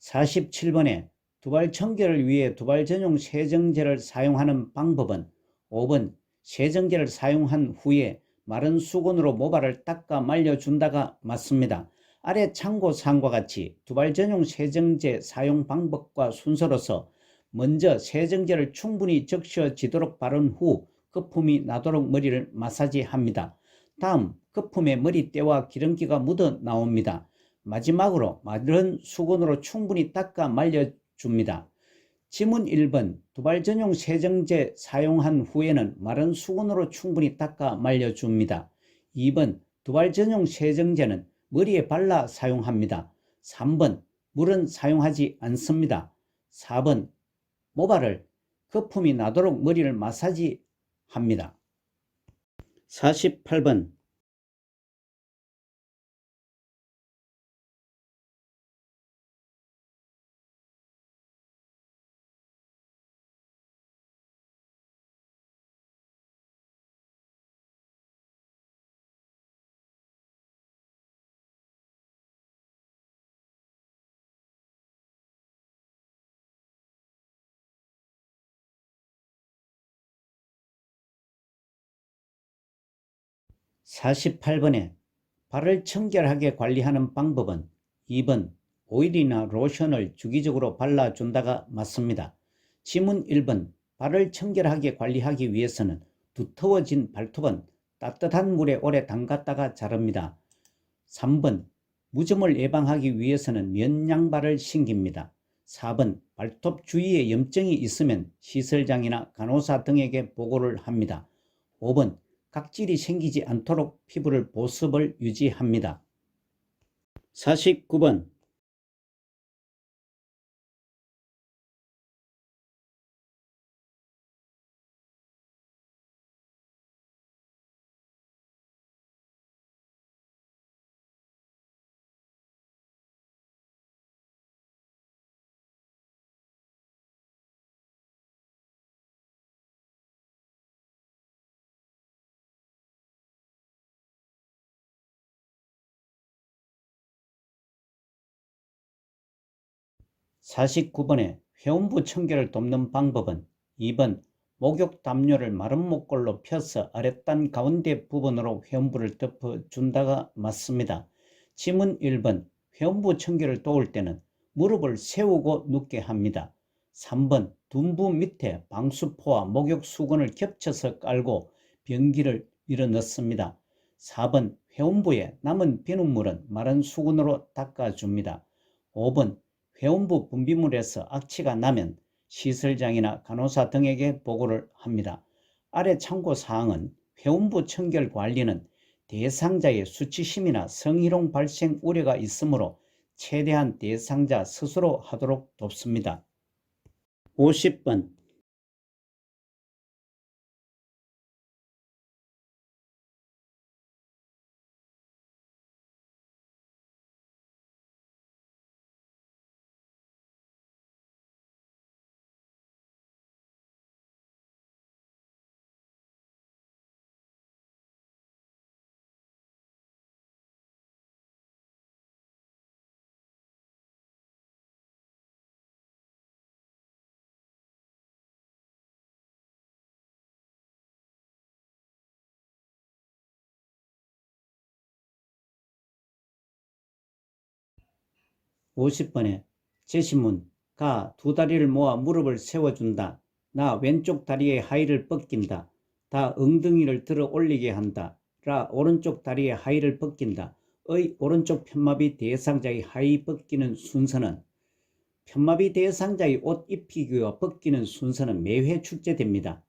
47번에 두발 청결을 위해 두발 전용 세정제를 사용하는 방법은 5번 세정제를 사용한 후에 마른 수건으로 모발을 닦아 말려준다가 맞습니다. 아래 참고사항과 같이 두발 전용 세정제 사용 방법과 순서로서 먼저 세정제를 충분히 적셔지도록 바른 후 거품이 나도록 머리를 마사지합니다. 다음 거품에 머리때와 기름기가 묻어 나옵니다. 마지막으로 마른 수건으로 충분히 닦아 말려줍니다. 지문 1번 두발 전용 세정제 사용한 후에는 마른 수건으로 충분히 닦아 말려줍니다. 2번 두발 전용 세정제는 머리에 발라 사용합니다. 3번 물은 사용하지 않습니다. 4번 모발을 거품이 나도록 머리를 마사지합니다. 48번 48번에 발을 청결하게 관리하는 방법은 2번 오일이나 로션을 주기적으로 발라준다가 맞습니다. 지문 1번 발을 청결하게 관리하기 위해서는 두터워진 발톱은 따뜻한 물에 오래 담갔다가 자릅니다. 3번 무좀을 예방하기 위해서는 면 양발을 신깁니다. 4번 발톱 주위에 염증이 있으면 시설장이나 간호사 등에게 보고를 합니다. 5번 각질이 생기지 않도록 피부를 보습을 유지합니다. 49번 49번에 회음부 청결을 돕는 방법은 2번 목욕 담요를 마른 목골로 펴서 아랫단 가운데 부분으로 회음부를 덮어준다가 맞습니다. 지문 1번 회음부 청결을 도울 때는 무릎을 세우고 눕게 합니다. 3번 둔부 밑에 방수포와 목욕 수건을 겹쳐서 깔고 변기를 밀어 넣습니다. 4번 회음부에 남은 비눗물은 마른 수건으로 닦아줍니다. 5번 회음부 분비물에서 악취가 나면 시설장이나 간호사 등에게 보고를 합니다. 아래 참고사항은 회음부 청결 관리는 대상자의 수치심이나 성희롱 발생 우려가 있으므로 최대한 대상자 스스로 하도록 돕습니다. 50번 50번에 제시문 가 두 다리를 모아 무릎을 세워준다. 나 왼쪽 다리의 하의를 벗긴다. 다 엉덩이를 들어 올리게 한다. 라 오른쪽 다리의 하의를 벗긴다. 의 오른쪽 편마비 대상자의 하의 벗기는 순서는 편마비 대상자의 옷 입히기와 벗기는 순서는 매회 출제됩니다.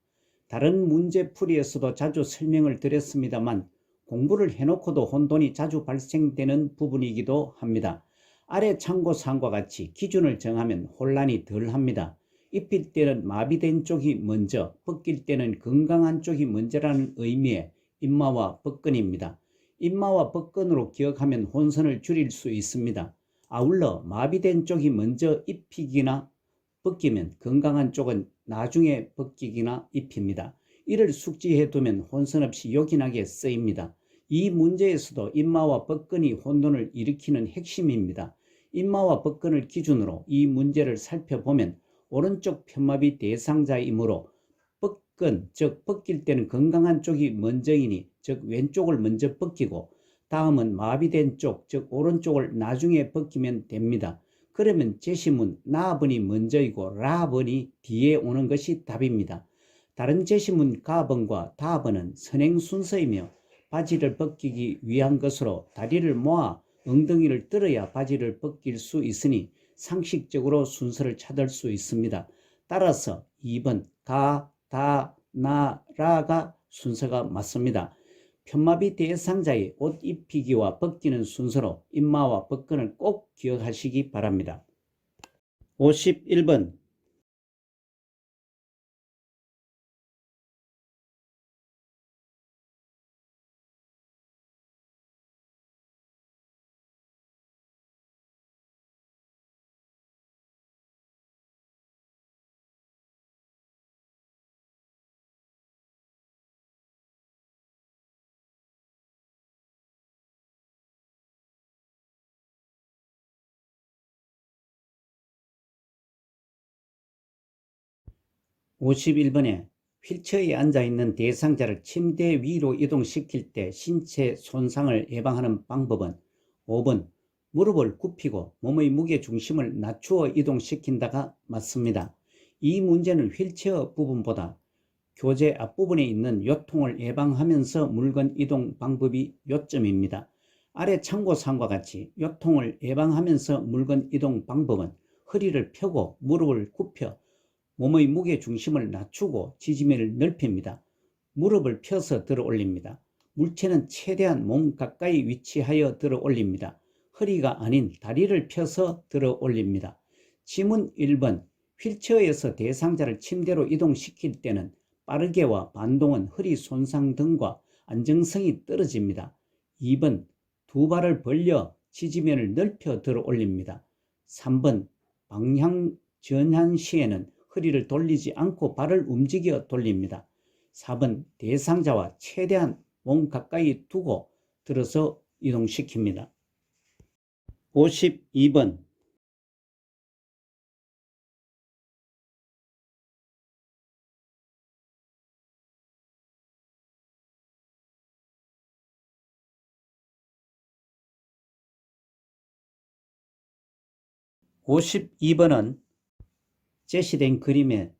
다른 문제풀이에서도 자주 설명을 드렸습니다만 공부를 해놓고도 혼돈이 자주 발생되는 부분이기도 합니다. 아래 참고사항과 같이 기준을 정하면 혼란이 덜합니다. 입힐 때는 마비된 쪽이 먼저, 벗길 때는 건강한 쪽이 먼저라는 의미의 입마와 벗근입니다. 입마와 벗근으로 기억하면 혼선을 줄일 수 있습니다. 아울러 마비된 쪽이 먼저 입히기나 벗기면 건강한 쪽은 나중에 벗기기나 입힙니다. 이를 숙지해두면 혼선 없이 요긴하게 쓰입니다. 이 문제에서도 입마와 벗근이 혼돈을 일으키는 핵심입니다. 임마와 복근을 기준으로 이 문제를 살펴보면 오른쪽 편마비 대상자이므로 복근, 즉 벗길 때는 건강한 쪽이 먼저이니 즉 왼쪽을 먼저 벗기고 다음은 마비된 쪽, 즉 오른쪽을 나중에 벗기면 됩니다. 그러면 제시문 나번이 먼저이고 라번이 뒤에 오는 것이 답입니다. 다른 제시문 가번과 다번은 선행 순서이며 바지를 벗기기 위한 것으로 다리를 모아 엉덩이를 들어야 바지를 벗길 수 있으니 상식적으로 순서를 찾을 수 있습니다. 따라서 2번 가, 다, 나, 라가 순서가 맞습니다. 편마비 대상자의 옷 입히기와 벗기는 순서로 임마와 복근을 꼭 기억하시기 바랍니다. 51번 51번에 휠체어에 앉아있는 대상자를 침대 위로 이동시킬 때 신체 손상을 예방하는 방법은 5번 무릎을 굽히고 몸의 무게 중심을 낮추어 이동시킨다가 맞습니다. 이 문제는 휠체어 부분보다 교재 앞부분에 있는 요통을 예방하면서 물건 이동 방법이 요점입니다. 아래 참고사항과 같이 요통을 예방하면서 물건 이동 방법은 허리를 펴고 무릎을 굽혀 몸의 무게 중심을 낮추고 지지면을 넓힙니다. 무릎을 펴서 들어 올립니다. 물체는 최대한 몸 가까이 위치하여 들어 올립니다. 허리가 아닌 다리를 펴서 들어 올립니다. 지문 1번 휠체어에서 대상자를 침대로 이동시킬 때는 빠르게와 반동은 허리 손상 등과 안정성이 떨어집니다. 2번 두 발을 벌려 지지면을 넓혀 들어 올립니다. 3번 방향 전환 시에는 허리를 돌리지 않고 발을 움직여 돌립니다. 4번 대상자와 최대한 몸 가까이 두고 들어서 이동시킵니다. 52번 52번은 제시된 그림에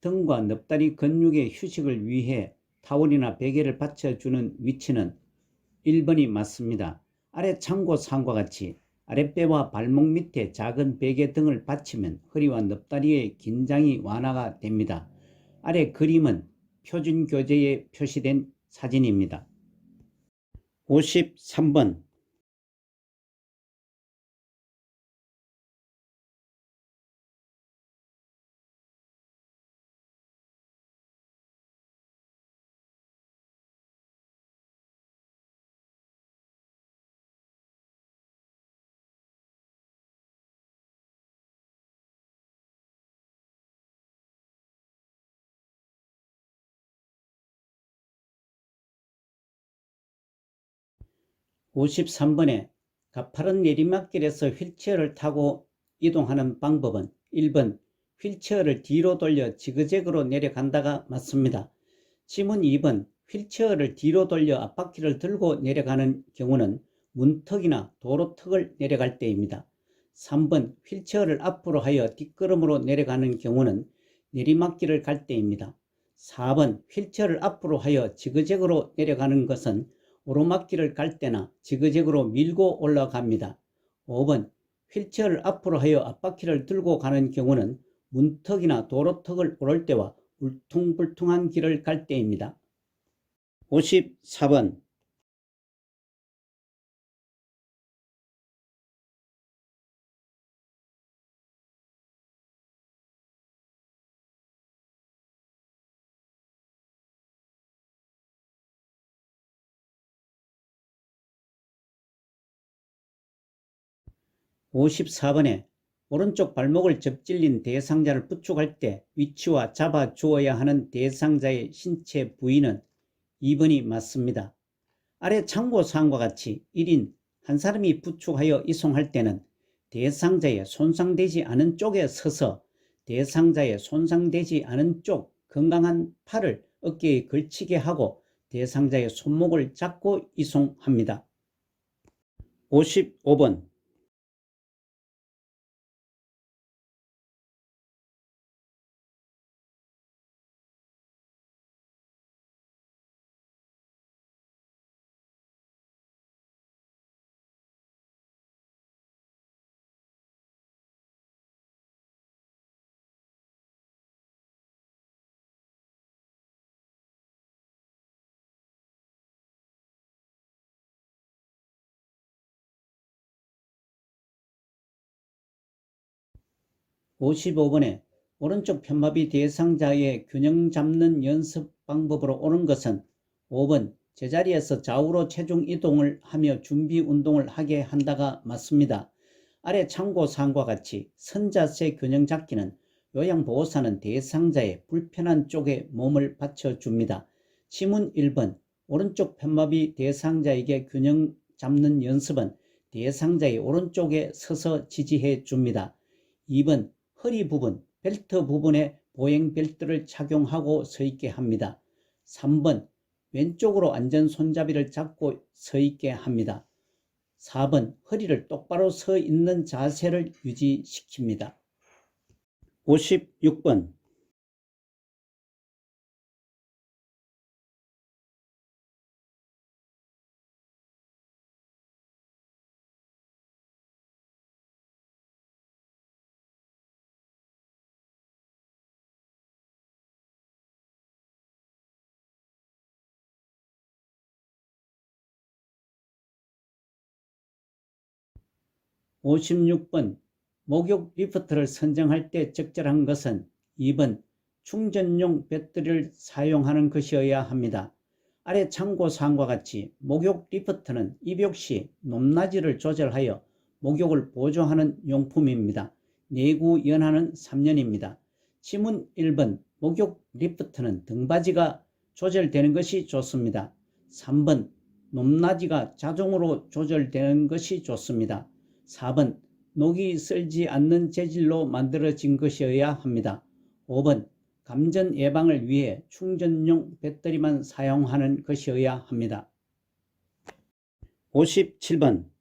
등과 넙다리 근육의 휴식을 위해 타월이나 베개를 받쳐주는 위치는 1번이 맞습니다. 아래 참고사항과 같이 아랫배와 발목 밑에 작은 베개 등을 받치면 허리와 넙다리의 긴장이 완화가 됩니다. 아래 그림은 표준 교재에 표시된 사진입니다. 53번 53번에 가파른 내리막길에서 휠체어를 타고 이동하는 방법은 1번 휠체어를 뒤로 돌려 지그재그로 내려간다가 맞습니다. 지문 2번 휠체어를 뒤로 돌려 앞바퀴를 들고 내려가는 경우는 문턱이나 도로턱을 내려갈 때입니다. 3번 휠체어를 앞으로 하여 뒷걸음으로 내려가는 경우는 내리막길을 갈 때입니다. 4번 휠체어를 앞으로 하여 지그재그로 내려가는 것은 오르막길을 갈 때나 지그재그로 밀고 올라갑니다. 5번 휠체어를 앞으로 하여 앞바퀴를 들고 가는 경우는 문턱이나 도로턱을 오를 때와 울퉁불퉁한 길을 갈 때입니다. 54번 54번에 오른쪽 발목을 접질린 대상자를 부축할 때 위치와 잡아 주어야 하는 대상자의 신체 부위는 2번이 맞습니다. 아래 참고사항과 같이 1인 한 사람이 부축하여 이송할 때는 대상자의 손상되지 않은 쪽에 서서 대상자의 손상되지 않은 쪽 건강한 팔을 어깨에 걸치게 하고 대상자의 손목을 잡고 이송합니다. 55번 55번에 오른쪽 편마비 대상자의 균형 잡는 연습 방법으로 옳은 것은 5번 제자리에서 좌우로 체중 이동을 하며 준비 운동을 하게 한다가 맞습니다. 아래 참고사항과 같이 선자세 균형 잡기는 요양보호사는 대상자의 불편한 쪽에 몸을 받쳐줍니다. 지문 1번 오른쪽 편마비 대상자에게 균형 잡는 연습은 대상자의 오른쪽에 서서 지지해 줍니다. 2번 허리 부분, 벨트 부분에 보행벨트를 착용하고 서 있게 합니다. 3번 왼쪽으로 안전 손잡이를 잡고 서 있게 합니다. 4번 허리를 똑바로 서 있는 자세를 유지시킵니다. 56번 56번 목욕 리프트를 선정할 때 적절한 것은 2번 충전용 배터리를 사용하는 것이어야 합니다. 아래 참고사항과 같이 목욕 리프트는 입욕 시 높낮이를 조절하여 목욕을 보조하는 용품입니다. 내구 연한은 3년입니다. 지문 1번 목욕 리프트는 등받이가 조절되는 것이 좋습니다. 3번 높낮이가 자동으로 조절되는 것이 좋습니다. 4번 녹이 슬지 않는 재질로 만들어진 것이어야 합니다. 5번 감전 예방을 위해 충전용 배터리만 사용하는 것이어야 합니다. 57번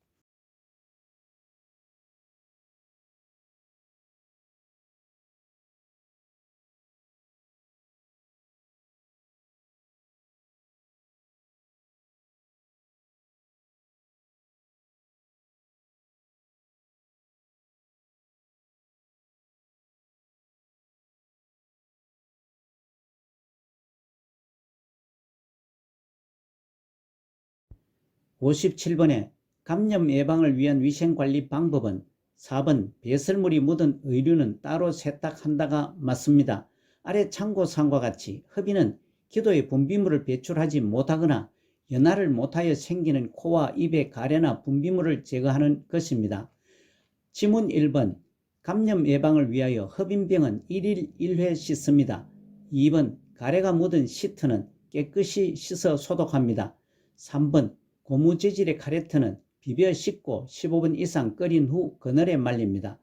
57번에 감염 예방을 위한 위생관리 방법은 4번 배설물이 묻은 의류는 따로 세탁한다가 맞습니다. 아래 참고사항과 같이 흡인은 기도에 분비물을 배출하지 못하거나 연화를 못하여 생기는 코와 입의 가래나 분비물을 제거하는 것입니다. 지문 1번 감염 예방을 위하여 흡인병은 1일 1회 씻습니다. 2번 가래가 묻은 시트는 깨끗이 씻어 소독합니다. 3번 고무 재질의 카레트는 비벼 씻고 15분 이상 끓인 후 그늘에 말립니다.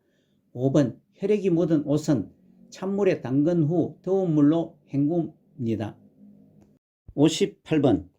5번 혈액이 묻은 옷은 찬물에 담근 후 더운 물로 헹굽니다. 58번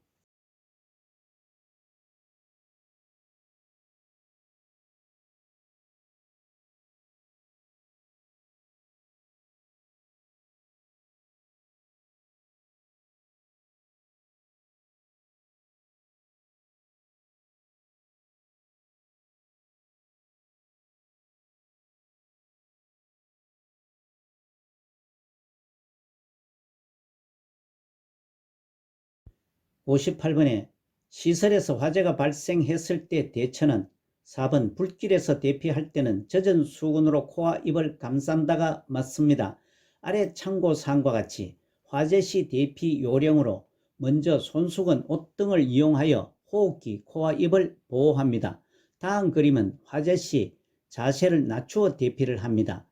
58번에 시설에서 화재가 발생했을 때 대처는 4번 불길에서 대피할 때는 젖은 수건으로 코와 입을 감싼다가 맞습니다. 아래 참고사항과 같이 화재 시 대피 요령으로 먼저 손수건, 옷 등을 이용하여 호흡기, 코와 입을 보호합니다. 다음 그림은 화재 시 자세를 낮추어 대피를 합니다.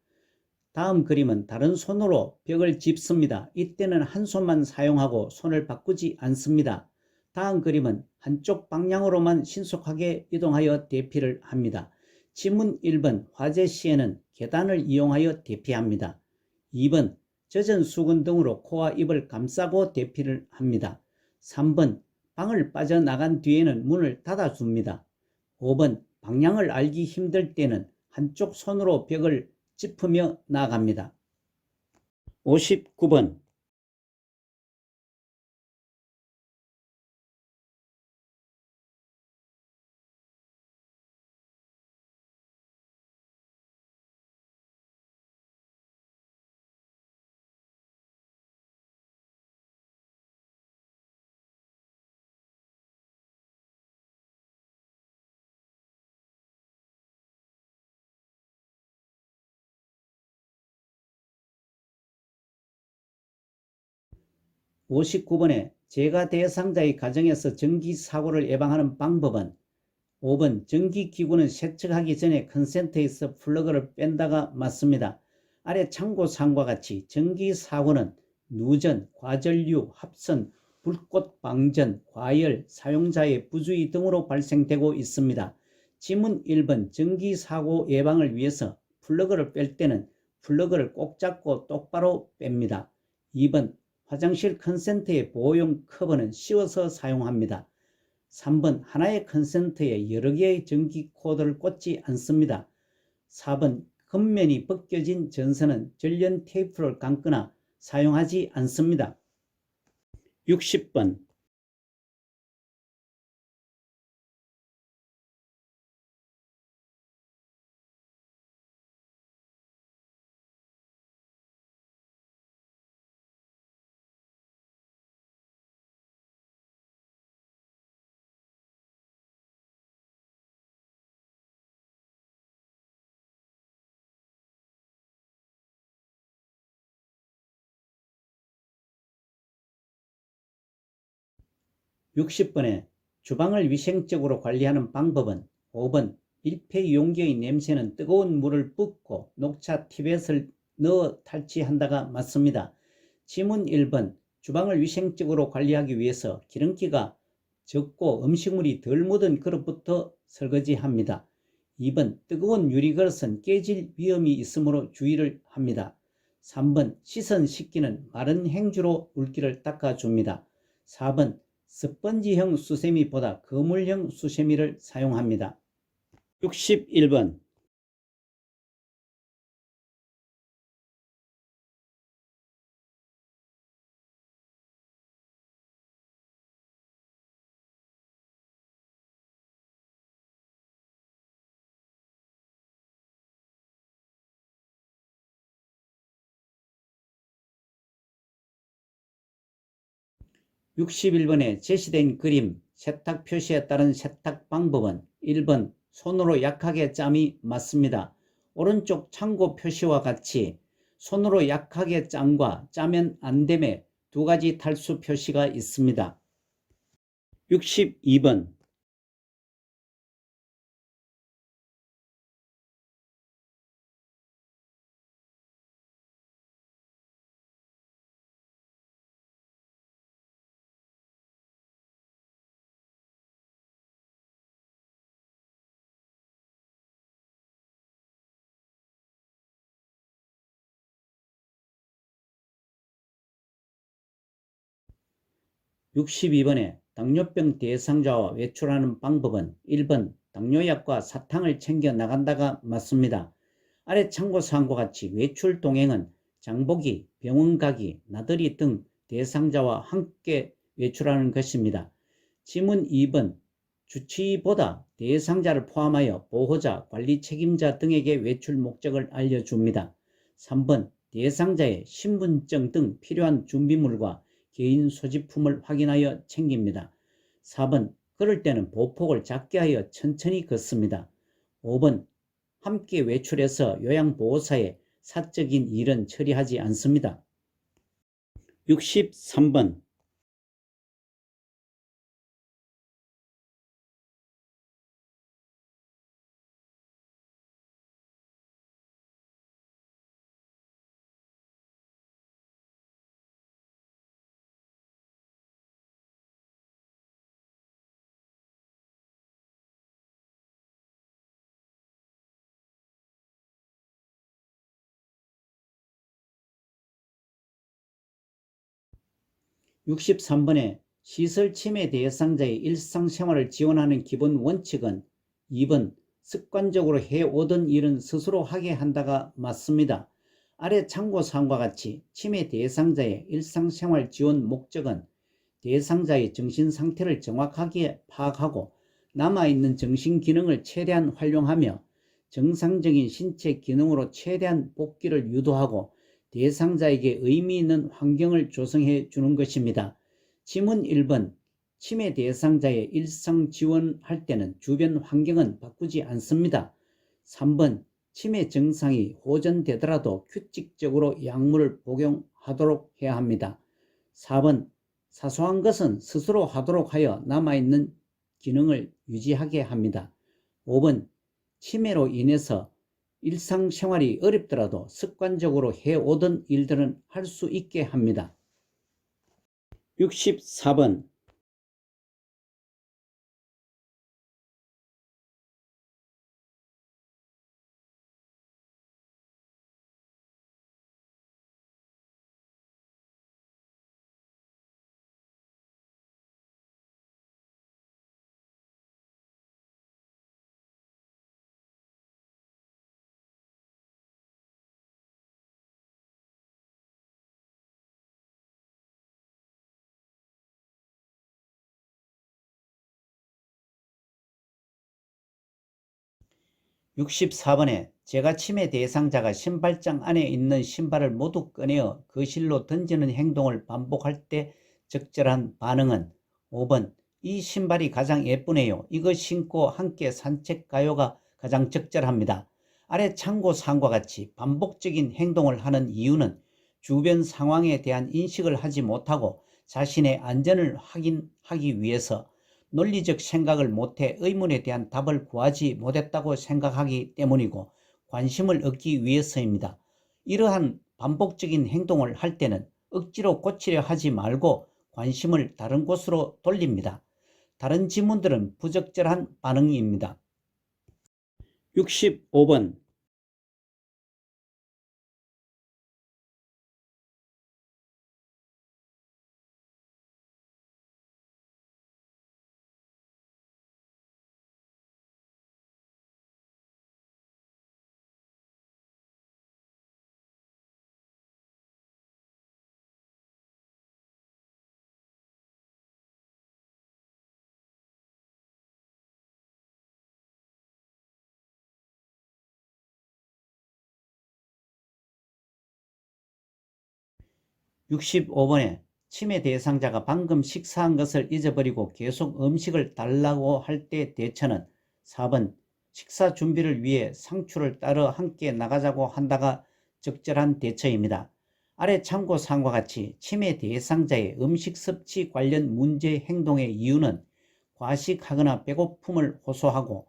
다음 그림은 다른 손으로 벽을 짚습니다. 이때는 한 손만 사용하고 손을 바꾸지 않습니다. 다음 그림은 한쪽 방향으로만 신속하게 이동하여 대피를 합니다. 지문 1번 화재 시에는 계단을 이용하여 대피합니다. 2번 젖은 수건 등으로 코와 입을 감싸고 대피를 합니다. 3번 방을 빠져나간 뒤에는 문을 닫아줍니다. 5번 방향을 알기 힘들 때는 한쪽 손으로 벽을 짚으며 나갑니다. 59번 59번에 재가 대상자의 가정에서 전기사고를 예방하는 방법은 5번 전기기구는 세척하기 전에 컨센트에서 플러그를 뺀다가 맞습니다. 아래 참고사항과 같이 전기사고는 누전, 과전류, 합선, 불꽃 방전, 과열, 사용자의 부주의 등으로 발생되고 있습니다. 지문 1번 전기사고 예방을 위해서 플러그를 뺄 때는 플러그를 꼭 잡고 똑바로 뺍니다. 2번 화장실 컨센트의 보호용 커버는 씌워서 사용합니다. 3번 하나의 컨센트에 여러 개의 전기 코드를 꽂지 않습니다. 4번 겉면이 벗겨진 전선은 전련 테이프를 감거나 사용하지 않습니다. 60번 60번에 주방을 위생적으로 관리하는 방법은 5번 밀폐 용기의 냄새는 뜨거운 물을 붓고 녹차 티벳을 넣어 탈취한다가 맞습니다. 지문 1번 주방을 위생적으로 관리하기 위해서 기름기가 적고 음식물이 덜 묻은 그릇부터 설거지합니다. 2번 뜨거운 유리그릇은 깨질 위험이 있으므로 주의를 합니다. 3번 시선 씻기는 마른 행주로 물기를 닦아줍니다. 4번 스펀지형 수세미보다 거물형 수세미를 사용합니다. 61번 61번에 제시된 그림 세탁 표시에 따른 세탁 방법은 1번 손으로 약하게 짬이 맞습니다. 오른쪽 참고 표시와 같이 손으로 약하게 짬과 짜면 안됨의 두 가지 탈수 표시가 있습니다. 62번 당뇨병 대상자와 외출하는 방법은 1번 당뇨약과 사탕을 챙겨 나간다가 맞습니다. 아래 참고사항과 같이 외출 동행은 장보기, 병원 가기, 나들이 등 대상자와 함께 외출하는 것입니다. 지문 2번 주치의보다 대상자를 포함하여 보호자, 관리 책임자 등에게 외출 목적을 알려줍니다. 3번 대상자의 신분증 등 필요한 준비물과 개인 소지품을 확인하여 챙깁니다. 4번 걸을 때는 보폭을 작게 하여 천천히 걷습니다. 5번 함께 외출해서 요양보호사의 사적인 일은 처리하지 않습니다. 63번 63번에 시설 침해 대상자의 일상생활을 지원하는 기본 원칙은 2번 습관적으로 해오던 일은 스스로 하게 한다가 맞습니다. 아래 참고사항과 같이 침해 대상자의 일상생활 지원 목적은 대상자의 정신상태를 정확하게 파악하고 남아있는 정신기능을 최대한 활용하며 정상적인 신체 기능으로 최대한 복귀를 유도하고 대상자에게 의미 있는 환경을 조성해 주는 것입니다. 지문 1번 침해 대상자의 일상 지원할 때는 주변 환경은 바꾸지 않습니다. 3번 치매 증상이 호전되더라도 규칙적으로 약물을 복용하도록 해야 합니다. 4번 사소한 것은 스스로 하도록 하여 남아있는 기능을 유지하게 합니다. 5번 치매로 인해서 일상생활이 어렵더라도 습관적으로 해오던 일들은 할 수 있게 합니다. 64번 제가 치매 대상자가 신발장 안에 있는 신발을 모두 꺼내어 거실로 던지는 행동을 반복할 때 적절한 반응은 5번 이 신발이 가장 예쁘네요. 이거 신고 함께 산책 가요가 가장 적절합니다. 아래 참고사항과 같이 반복적인 행동을 하는 이유는 주변 상황에 대한 인식을 하지 못하고 자신의 안전을 확인하기 위해서 논리적 생각을 못해 의문에 대한 답을 구하지 못했다고 생각하기 때문이고 관심을 얻기 위해서입니다. 이러한 반복적인 행동을 할 때는 억지로 고치려 하지 말고 관심을 다른 곳으로 돌립니다. 다른 지문들은 부적절한 반응입니다. 65번 65번에 치매 대상자가 방금 식사한 것을 잊어버리고 계속 음식을 달라고 할 때 대처는 4번 식사 준비를 위해 상추를 따러 함께 나가자고 한다가 적절한 대처입니다. 아래 참고사항과 같이 치매 대상자의 음식 섭취 관련 문제 행동의 이유는 과식하거나 배고픔을 호소하고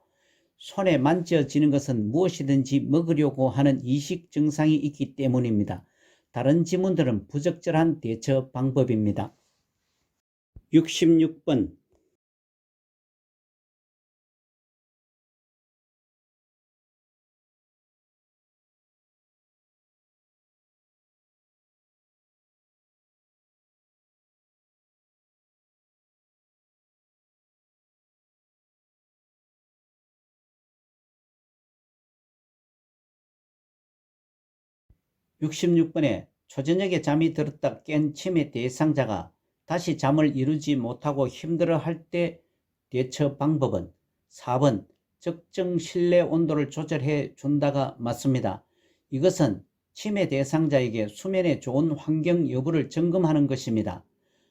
손에 만져지는 것은 무엇이든지 먹으려고 하는 이식 증상이 있기 때문입니다. 다른 지문들은 부적절한 대처 방법입니다. 66번 초저녁에 잠이 들었다 깬 치매 대상자가 다시 잠을 이루지 못하고 힘들어할 때 대처 방법은 4번 적정 실내 온도를 조절해 준다가 맞습니다. 이것은 치매 대상자에게 수면에 좋은 환경 여부를 점검하는 것입니다.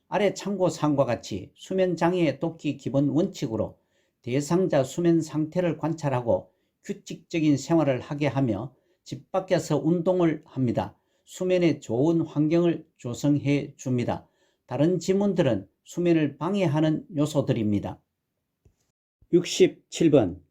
아래 참고사항과 같이 수면장애의 돕기 기본 원칙으로 대상자 수면 상태를 관찰하고 규칙적인 생활을 하게 하며 집 밖에서 운동을 합니다. 수면에 좋은 환경을 조성해 줍니다. 다른 지문들은 수면을 방해하는 요소들입니다. 67번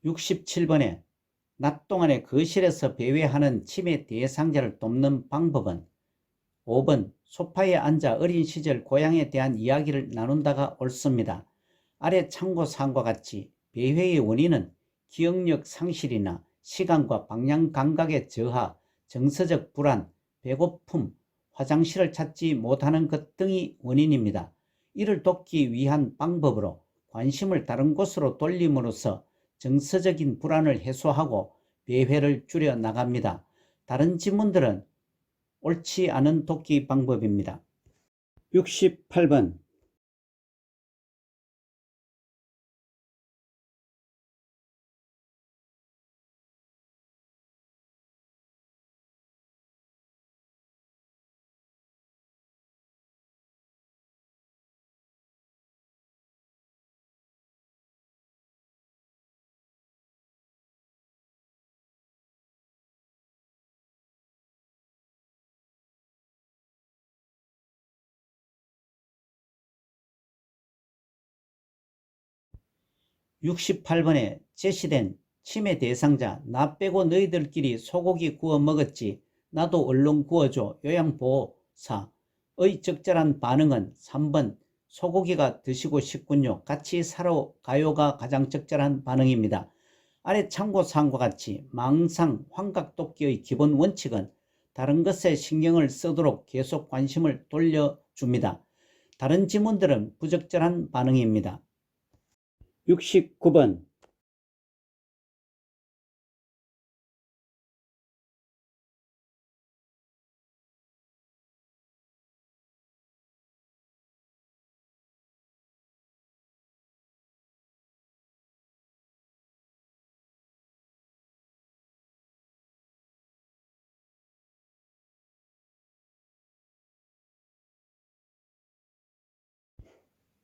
67번에 낮 동안에 거실에서 배회하는 치매 대상자를 돕는 방법은 5번 소파에 앉아 어린 시절 고향에 대한 이야기를 나눈다가 옳습니다. 아래 참고사항과 같이 배회의 원인은 기억력 상실이나 시간과 방향 감각의 저하, 정서적 불안, 배고픔, 화장실을 찾지 못하는 것 등이 원인입니다. 이를 돕기 위한 방법으로 관심을 다른 곳으로 돌림으로써 정서적인 불안을 해소하고 배회를 줄여 나갑니다. 다른 질문들은 옳지 않은 돕기 방법입니다. 68번 제시된 치매 대상자 나 빼고 너희들끼리 소고기 구워 먹었지 나도 얼른 구워줘 요양보호사의 적절한 반응은 3번 소고기가 드시고 싶군요 같이 사러 가요가 가장 적절한 반응입니다. 아래 참고사항과 같이 망상 환각독기의 기본 원칙은 다른 것에 신경을 쓰도록 계속 관심을 돌려줍니다. 다른 지문들은 부적절한 반응입니다.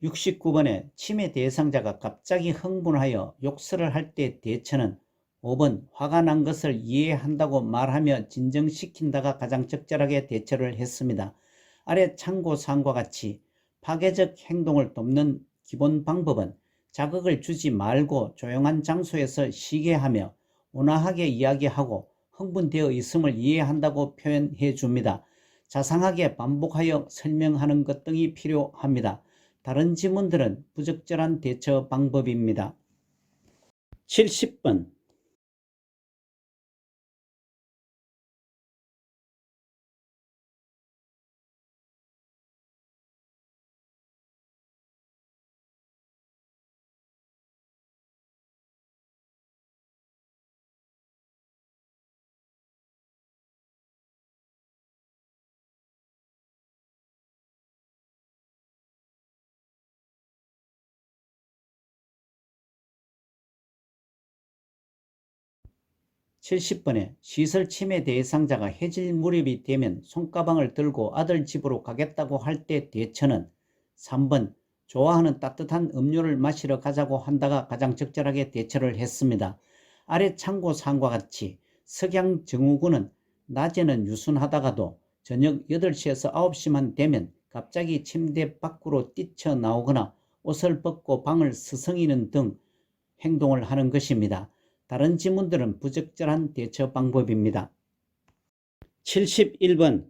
69번 치매 대상자가 갑자기 흥분하여 욕설을 할 때 대처는 5번 화가 난 것을 이해한다고 말하며 진정시킨다가 가장 적절하게 대처를 했습니다. 아래 참고사항과 같이 파괴적 행동을 돕는 기본 방법은 자극을 주지 말고 조용한 장소에서 쉬게 하며 온화하게 이야기하고 흥분되어 있음을 이해한다고 표현해 줍니다. 자상하게 반복하여 설명하는 것 등이 필요합니다. 다른 지문들은 부적절한 대처 방법입니다. 70번 70번에 시설 치매 대상자가 해질 무렵이 되면 손가방을 들고 아들 집으로 가겠다고 할 때 대처는 3번 좋아하는 따뜻한 음료를 마시러 가자고 한다가 가장 적절하게 대처를 했습니다. 아래 참고사항과 같이 석양증후군은 낮에는 유순하다가도 저녁 8시에서 9시만 되면 갑자기 침대 밖으로 뛰쳐나오거나 옷을 벗고 방을 스성이는 등 행동을 하는 것입니다. 다른 지문들은 부적절한 대처 방법입니다. 71번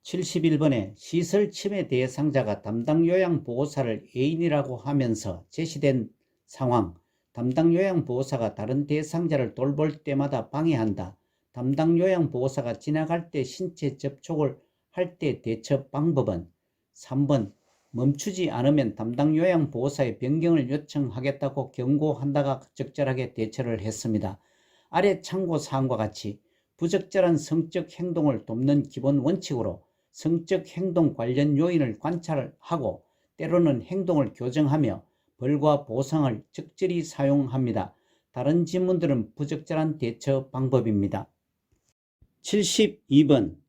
71번에 시설 치매 대상자가 담당 요양보호사를 애인이라고 하면서 제시된 상황, 담당 요양보호사가 다른 대상자를 돌볼 때마다 방해한다. 담당 요양보호사가 지나갈 때 신체 접촉을 할 때 대처 방법은 3번 멈추지 않으면 담당 요양보호사에 변경을 요청하겠다고 경고한다가 적절하게 대처를 했습니다. 아래 참고사항과 같이 부적절한 성적 행동을 돕는 기본 원칙으로 성적 행동 관련 요인을 관찰하고 때로는 행동을 교정하며 벌과 보상을 적절히 사용합니다. 다른 질문들은 부적절한 대처 방법입니다. 72번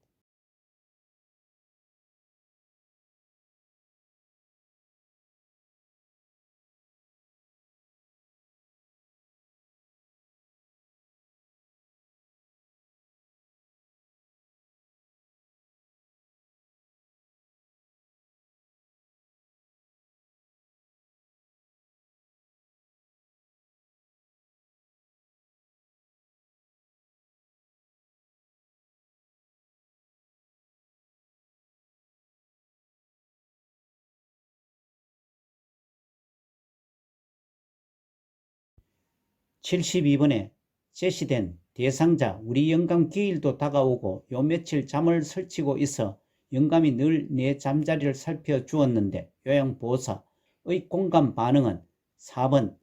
72번에 제시된 대상자 우리 영감 기일도 다가오고 요 며칠 잠을 설치고 있어 영감이 늘 내 잠자리를 살펴주었는데 요양보호사의 공감 반응은 4번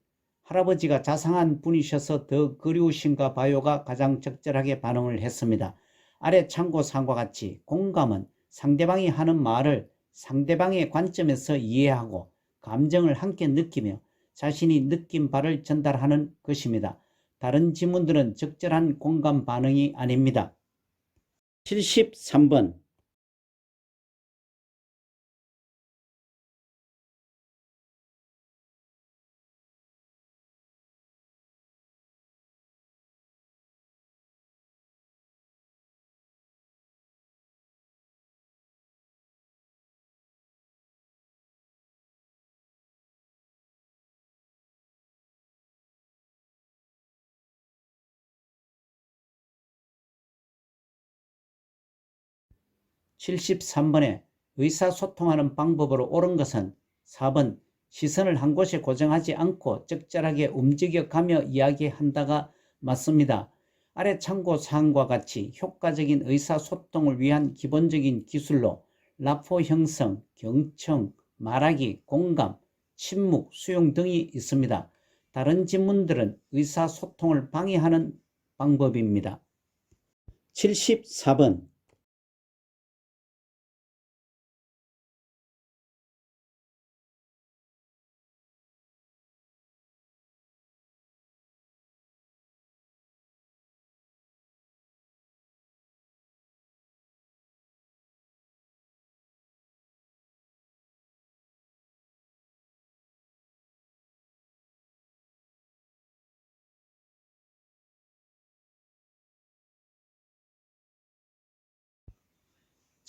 할아버지가 자상한 분이셔서 더 그리우신가 봐요가 가장 적절하게 반응을 했습니다. 아래 참고사항과 같이 공감은 상대방이 하는 말을 상대방의 관점에서 이해하고 감정을 함께 느끼며 자신이 느낀 바를 전달하는 것입니다. 다른 지문들은 적절한 공감 반응이 아닙니다. 73번 73번에 의사소통하는 방법으로 옳은 것은 4번 시선을 한 곳에 고정하지 않고 적절하게 움직여가며 이야기한다가 맞습니다. 아래 참고사항과 같이 효과적인 의사소통을 위한 기본적인 기술로 라포 형성, 경청, 말하기, 공감, 침묵, 수용 등이 있습니다. 다른 질문들은 의사소통을 방해하는 방법입니다. 74번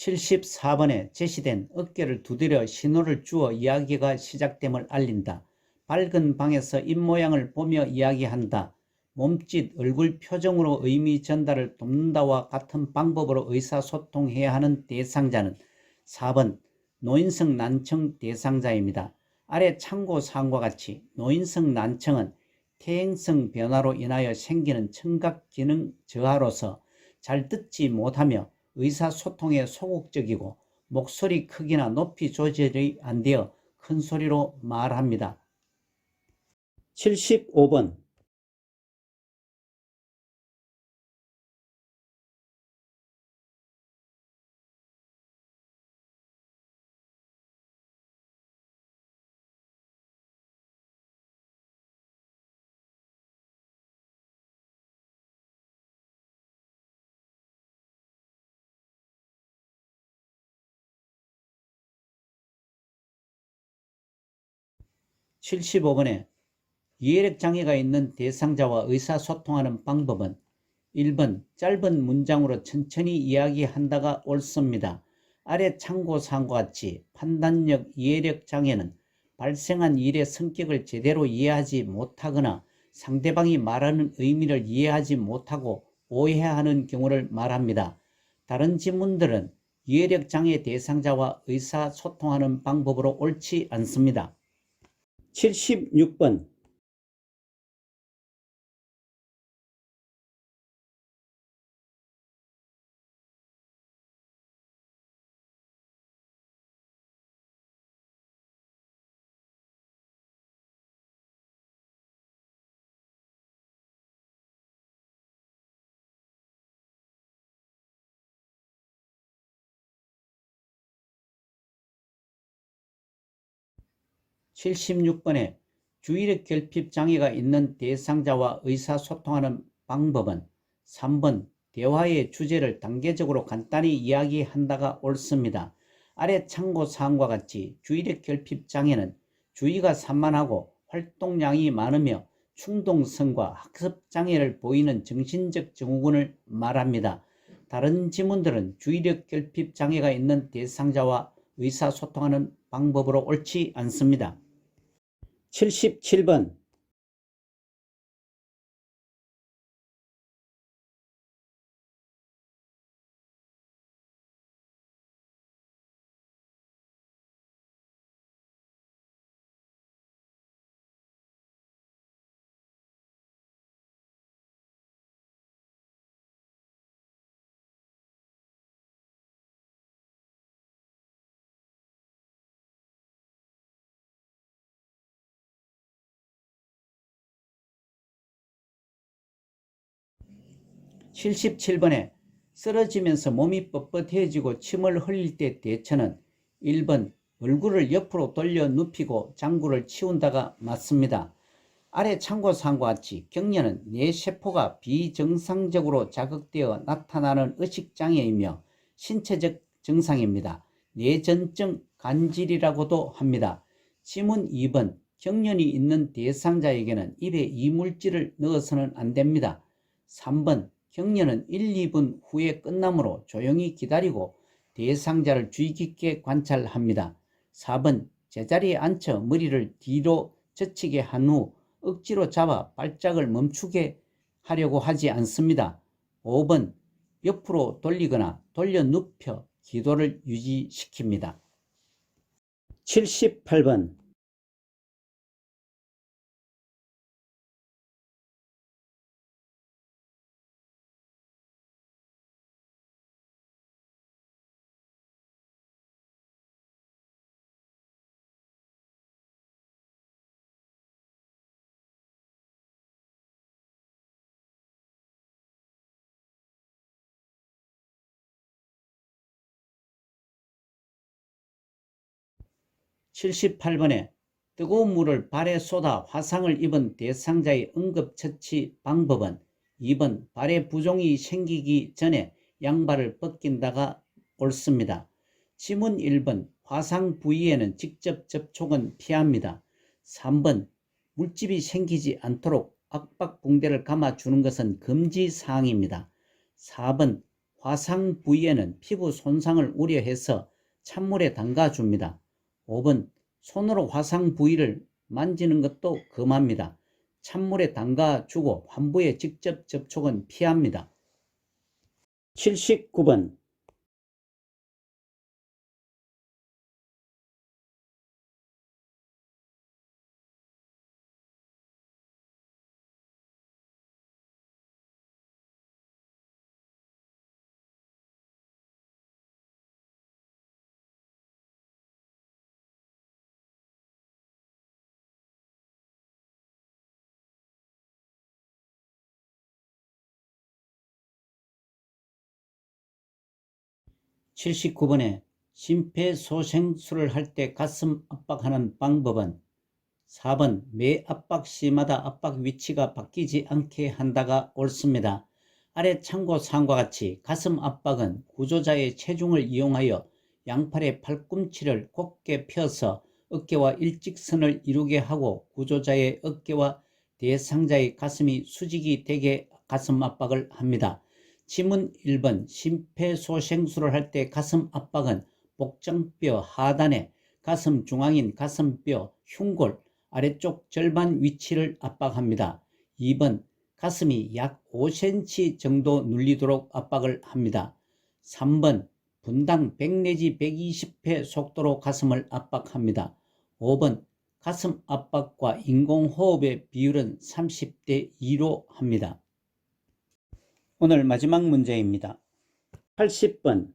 74번에 제시된 어깨를 두드려 신호를 주어 이야기가 시작됨을 알린다. 밝은 방에서 입모양을 보며 이야기한다. 몸짓, 얼굴 표정으로 의미 전달을 돕는다와 같은 방법으로 의사소통해야 하는 대상자는 4번 노인성 난청 대상자입니다. 아래 참고사항과 같이 노인성 난청은 퇴행성 변화로 인하여 생기는 청각 기능 저하로서 잘 듣지 못하며 의사소통에 소극적이고 목소리 크기나 높이 조절이 안 되어 큰 소리로 말합니다. 75번 이해력장애가 있는 대상자와 의사소통하는 방법은 1번 짧은 문장으로 천천히 이야기한다가 옳습니다. 아래 참고사항과 같이 판단력, 이해력 장애는 발생한 일의 성격을 제대로 이해하지 못하거나 상대방이 말하는 의미를 이해하지 못하고 오해하는 경우를 말합니다. 다른 지문들은 이해력 장애 대상자와 의사소통하는 방법으로 옳지 않습니다. 76번 76번에 주의력 결핍 장애가 있는 대상자와 의사소통하는 방법은 3번 대화의 주제를 단계적으로 간단히 이야기한다가 옳습니다. 아래 참고사항과 같이 주의력 결핍 장애는 주의가 산만하고 활동량이 많으며 충동성과 학습장애를 보이는 정신적 증후군을 말합니다. 다른 지문들은 주의력 결핍 장애가 있는 대상자와 의사소통하는 방법으로 옳지 않습니다. 77번 (77번에) 쓰러지면서 몸이 뻣뻣해지고 침을 흘릴 때 대처는 1번 얼굴을 옆으로 돌려 눕히고 장구를 치운다가 맞습니다. 아래 참고사항과 같이 경련은 뇌세포가 비정상적으로 자극되어 나타나는 의식장애이며 신체적 증상입니다. 뇌전증 간질이라고도 합니다. 지문 2번 경련이 있는 대상자에게는 입에 이물질을 넣어서는 안 됩니다. 3번 경련은 1, 2분 후에 끝나므로 조용히 기다리고 대상자를 주의 깊게 관찰합니다. 4번 제자리에 앉혀 머리를 뒤로 젖히게 한 후 억지로 잡아 발작을 멈추게 하려고 하지 않습니다. 5번 옆으로 돌리거나 돌려 눕혀 기도를 유지시킵니다. 78번 78번에 뜨거운 물을 발에 쏟아 화상을 입은 대상자의 응급처치 방법은 2번 발에 부종이 생기기 전에 양발을 벗긴다가 옳습니다. 지문 1번 화상 부위에는 직접 접촉은 피합니다. 3번 물집이 생기지 않도록 압박 붕대를 감아주는 것은 금지사항입니다. 4번 화상 부위에는 피부 손상을 우려해서 찬물에 담가줍니다. 5번 손으로 화상 부위를 만지는 것도 금합니다. 찬물에 담가주고 환부에 직접 접촉은 피합니다. 79번 (79번에) 심폐소생술을 할 때 가슴 압박하는 방법은 4번 매 압박 시마다 압박 위치가 바뀌지 않게 한다가 옳습니다. 아래 참고사항과 같이 가슴 압박은 구조자의 체중을 이용하여 양팔의 팔꿈치를 곧게 펴서 어깨와 일직선을 이루게 하고 구조자의 어깨와 대상자의 가슴이 수직이 되게 가슴 압박을 합니다. 지문 1번 심폐소생술을 할 때 가슴 압박은 복정뼈 하단에 가슴 중앙인 가슴뼈 흉골 아래쪽 절반 위치를 압박합니다. 2번 가슴이 약 5cm 정도 눌리도록 압박을 합니다. 3번 분당 100 내지 120회 속도로 가슴을 압박합니다. 5번 가슴 압박과 인공호흡의 비율은 30대 2로 합니다. 오늘 마지막 문제입니다. 80번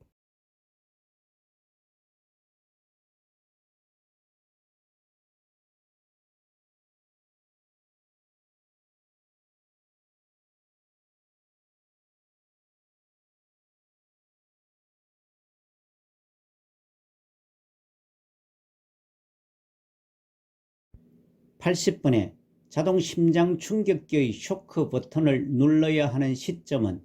80분에 자동 심장 충격기의 쇼크 버튼을 눌러야 하는 시점은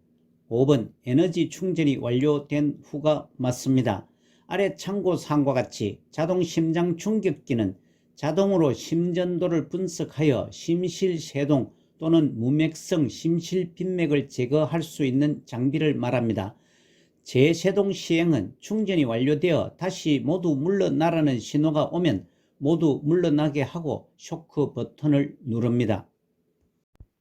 5번 에너지 충전이 완료된 후가 맞습니다. 아래 참고사항과 같이 자동 심장 충격기는 자동으로 심전도를 분석하여 심실세동 또는 무맥성 심실빈맥을 제거할 수 있는 장비를 말합니다. 재세동 시행은 충전이 완료되어 다시 모두 물러나라는 신호가 오면 모두 물러나게 하고 쇼크 버튼을 누릅니다.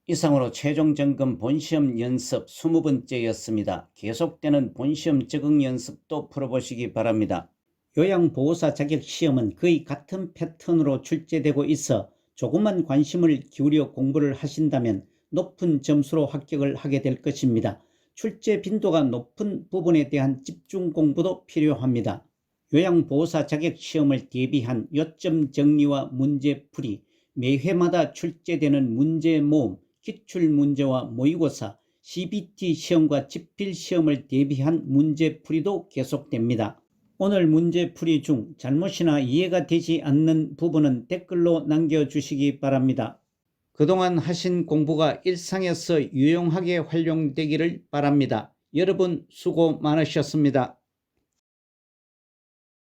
이상으로 최종 점검 본시험 연습 20번째였습니다. 계속되는 본시험 적응 연습도 풀어보시기 바랍니다. 요양보호사 자격시험은 거의 같은 패턴으로 출제되고 있어 조금만 관심을 기울여 공부를 하신다면 높은 점수로 합격을 하게 될 것입니다. 출제 빈도가 높은 부분에 대한 집중 공부도 필요합니다. 요양보호사 자격시험을 대비한 요점 정리와 문제풀이, 매회마다 출제되는 문제 모음, 기출문제와 모의고사, CBT 시험과 집필시험을 대비한 문제풀이도 계속됩니다. 오늘 문제풀이 중 잘못이나 이해가 되지 않는 부분은 댓글로 남겨주시기 바랍니다. 그동안 하신 공부가 일상에서 유용하게 활용되기를 바랍니다. 여러분 수고 많으셨습니다.